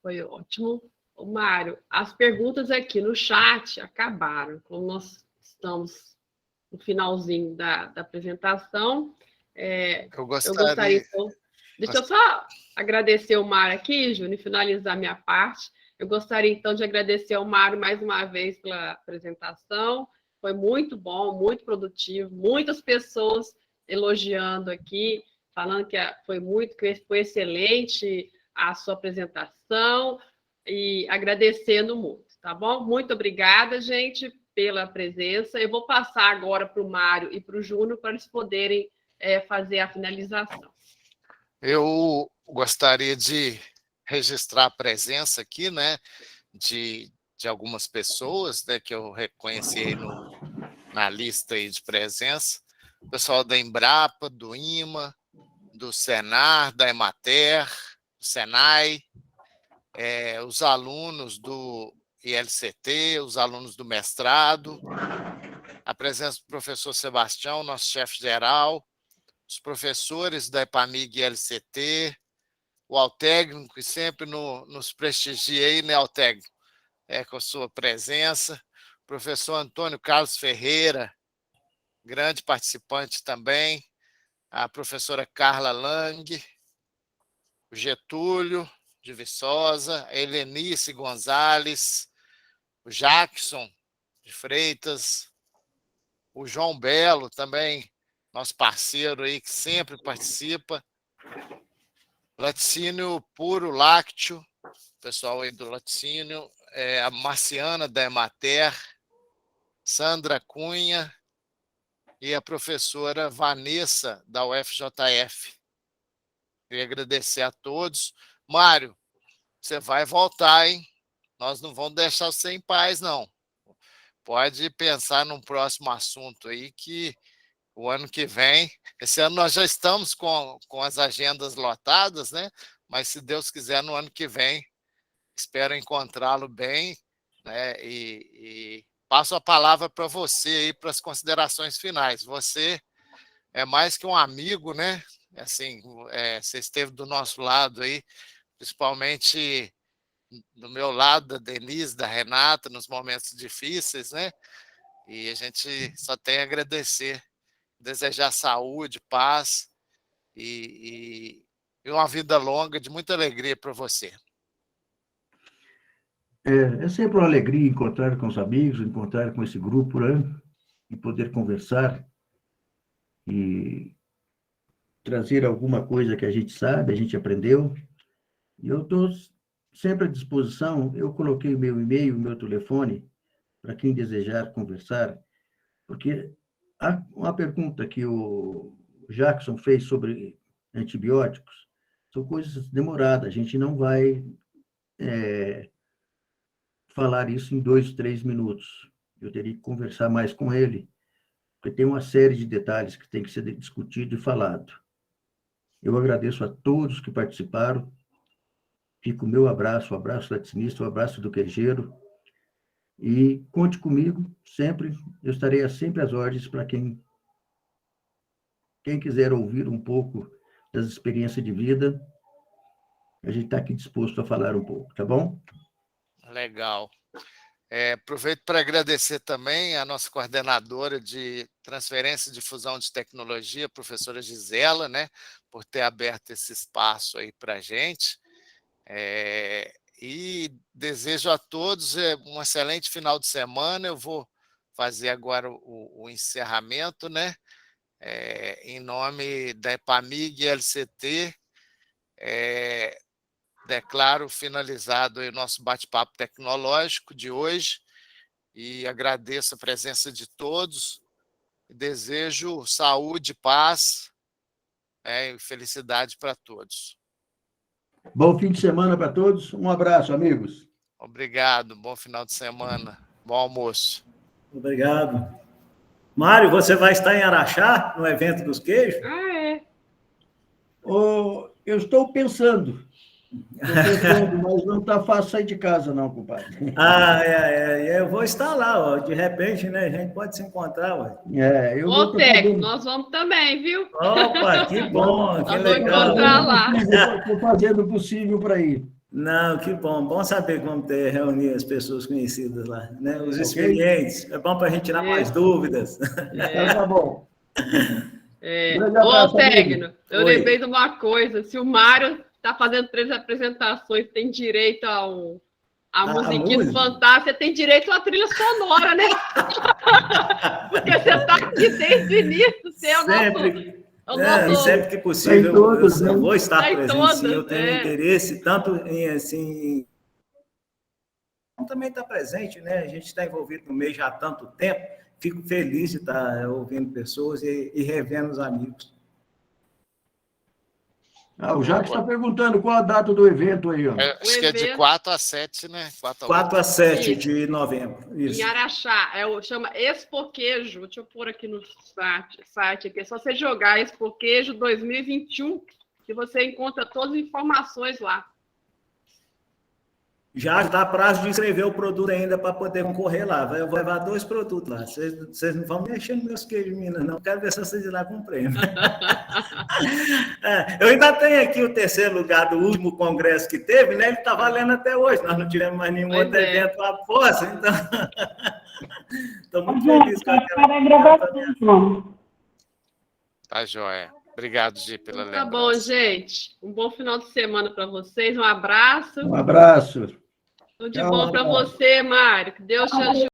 Foi ótimo. Mário, as perguntas aqui no chat acabaram. Como nós estamos no finalzinho da apresentação, eu gostaria então, deixa eu só agradecer o Mário aqui, Júnior, e finalizar minha parte. Eu gostaria, então, de agradecer ao Mário mais uma vez pela apresentação. Foi muito bom, muito produtivo, muitas pessoas elogiando aqui, falando que foi excelente a sua apresentação, e agradecendo muito, tá bom? Muito obrigada, gente, pela presença. Eu vou passar agora para o Mário e para o Júnior para eles poderem fazer a finalização. Eu gostaria de registrar a presença aqui, né, de algumas pessoas, né, que eu reconheci aí na lista aí de presença, o pessoal da Embrapa, do IMA, do Senar, da Emater, do Senai, os alunos do ILCT, os alunos do mestrado, a presença do professor Sebastião, nosso chefe-geral, os professores da EPAMIG e ILCT, o Altécnico, que sempre nos prestigia aí, né, Altécnico? Com a sua presença, o professor Antônio Carlos Ferreira, grande participante também, a professora Carla Lang, o Getúlio de Viçosa, a Helenice Gonzalez, o Jackson de Freitas, o João Belo também, nosso parceiro aí que sempre participa, Laticínio Puro Lácteo, pessoal aí do Laticínio, a Marciana da Emater, Sandra Cunha e a professora Vanessa da UFJF. Queria agradecer a todos. Mário, você vai voltar, hein? Nós não vamos deixar você em paz, não. Pode pensar num próximo assunto aí que o ano que vem, esse ano nós já estamos com as agendas lotadas, né? Mas se Deus quiser, no ano que vem, espero encontrá-lo bem, né? E passo a palavra para você aí para as considerações finais. Você é mais que um amigo, né? Assim, você esteve do nosso lado aí, principalmente do meu lado, da Denise, da Renata, nos momentos difíceis, né? E a gente só tem a agradecer, desejar saúde, paz e uma vida longa de muita alegria para você. É sempre uma alegria encontrar com os amigos, encontrar com esse grupo, né? E poder conversar e trazer alguma coisa que a gente sabe, a gente aprendeu. E eu estou sempre à disposição. Eu coloquei o meu e-mail, o meu telefone, para quem desejar conversar, porque uma pergunta que o Jackson fez sobre antibióticos são coisas demoradas. A gente não vai falar isso em 2, 3 minutos. Eu teria que conversar mais com ele, porque tem uma série de detalhes que tem que ser discutido e falado. Eu agradeço a todos que participaram. Fica o meu abraço, o abraço laticínista, o abraço do queijeiro. E conte comigo sempre. Eu estarei sempre às ordens para quem quiser ouvir um pouco das experiências de vida. A gente está aqui disposto a falar um pouco, tá bom? Legal. Aproveito para agradecer também a nossa coordenadora de transferência e difusão de tecnologia, a professora Gisela, né, por ter aberto esse espaço aí para a gente. E desejo a todos um excelente final de semana. Eu vou fazer agora o encerramento, né, em nome da EPAMIG e LCT. Declaro finalizado o nosso bate-papo tecnológico de hoje e agradeço a presença de todos. Desejo saúde, paz e felicidade para todos. Bom fim de semana para todos. Um abraço, amigos. Obrigado. Bom final de semana. Bom almoço. Obrigado. Mário, você vai estar em Araxá, no evento dos queijos? Eu estou pensando, mas não está fácil sair de casa, não, compadre. Eu vou estar lá, ó. De repente, né? A gente pode se encontrar, ó. Ô, Teco, nós vamos também, viu? Opa, que bom, que legal. Encontrar lá. Estou fazendo o possível para ir. Não, que bom. Bom saber como reunir as pessoas conhecidas lá, né? Os experientes. É bom para a gente tirar mais dúvidas. Tá bom. Ô, Tegno, eu lembrei de uma coisa. Se o Mário está fazendo 3 apresentações, tem direito a musiquinha do Fantásia, tem direito à trilha sonora, né? Porque você está aqui desde o início, você é o nosso... Sempre que possível, eu vou estar presente, sim, eu tenho interesse, tanto em, assim... Também está presente, né? A gente está envolvido no meio já há tanto tempo, fico feliz de estar ouvindo pessoas e revendo os amigos. O Jacques está perguntando qual a data do evento aí, ó. Acho que é de 4 a 7, né? 4 a 7 Isso. de novembro. Isso. Em Araxá, chama Expoquejo. Deixa eu pôr aqui no site aqui. É só você jogar Expoquejo 2021, que você encontra todas as informações lá. Já dá prazo de inscrever o produto ainda para poder concorrer lá. Eu vou levar 2 produtos lá. Vocês não vão mexer nos meus queijos, Minas, não. Quero ver se vocês irão lá com prêmio. Eu ainda tenho aqui o 3º lugar do último congresso que teve, né? Ele está valendo até hoje. Nós não tivemos mais nenhum outro evento lá posse, então. Estou muito feliz com aquela. Tá joia. Obrigado, Gi, pela lembrança. Tá bom, gente. Um bom final de semana para vocês. Um abraço. Um abraço. Tudo de bom para você, Mário. Que Deus te ajude.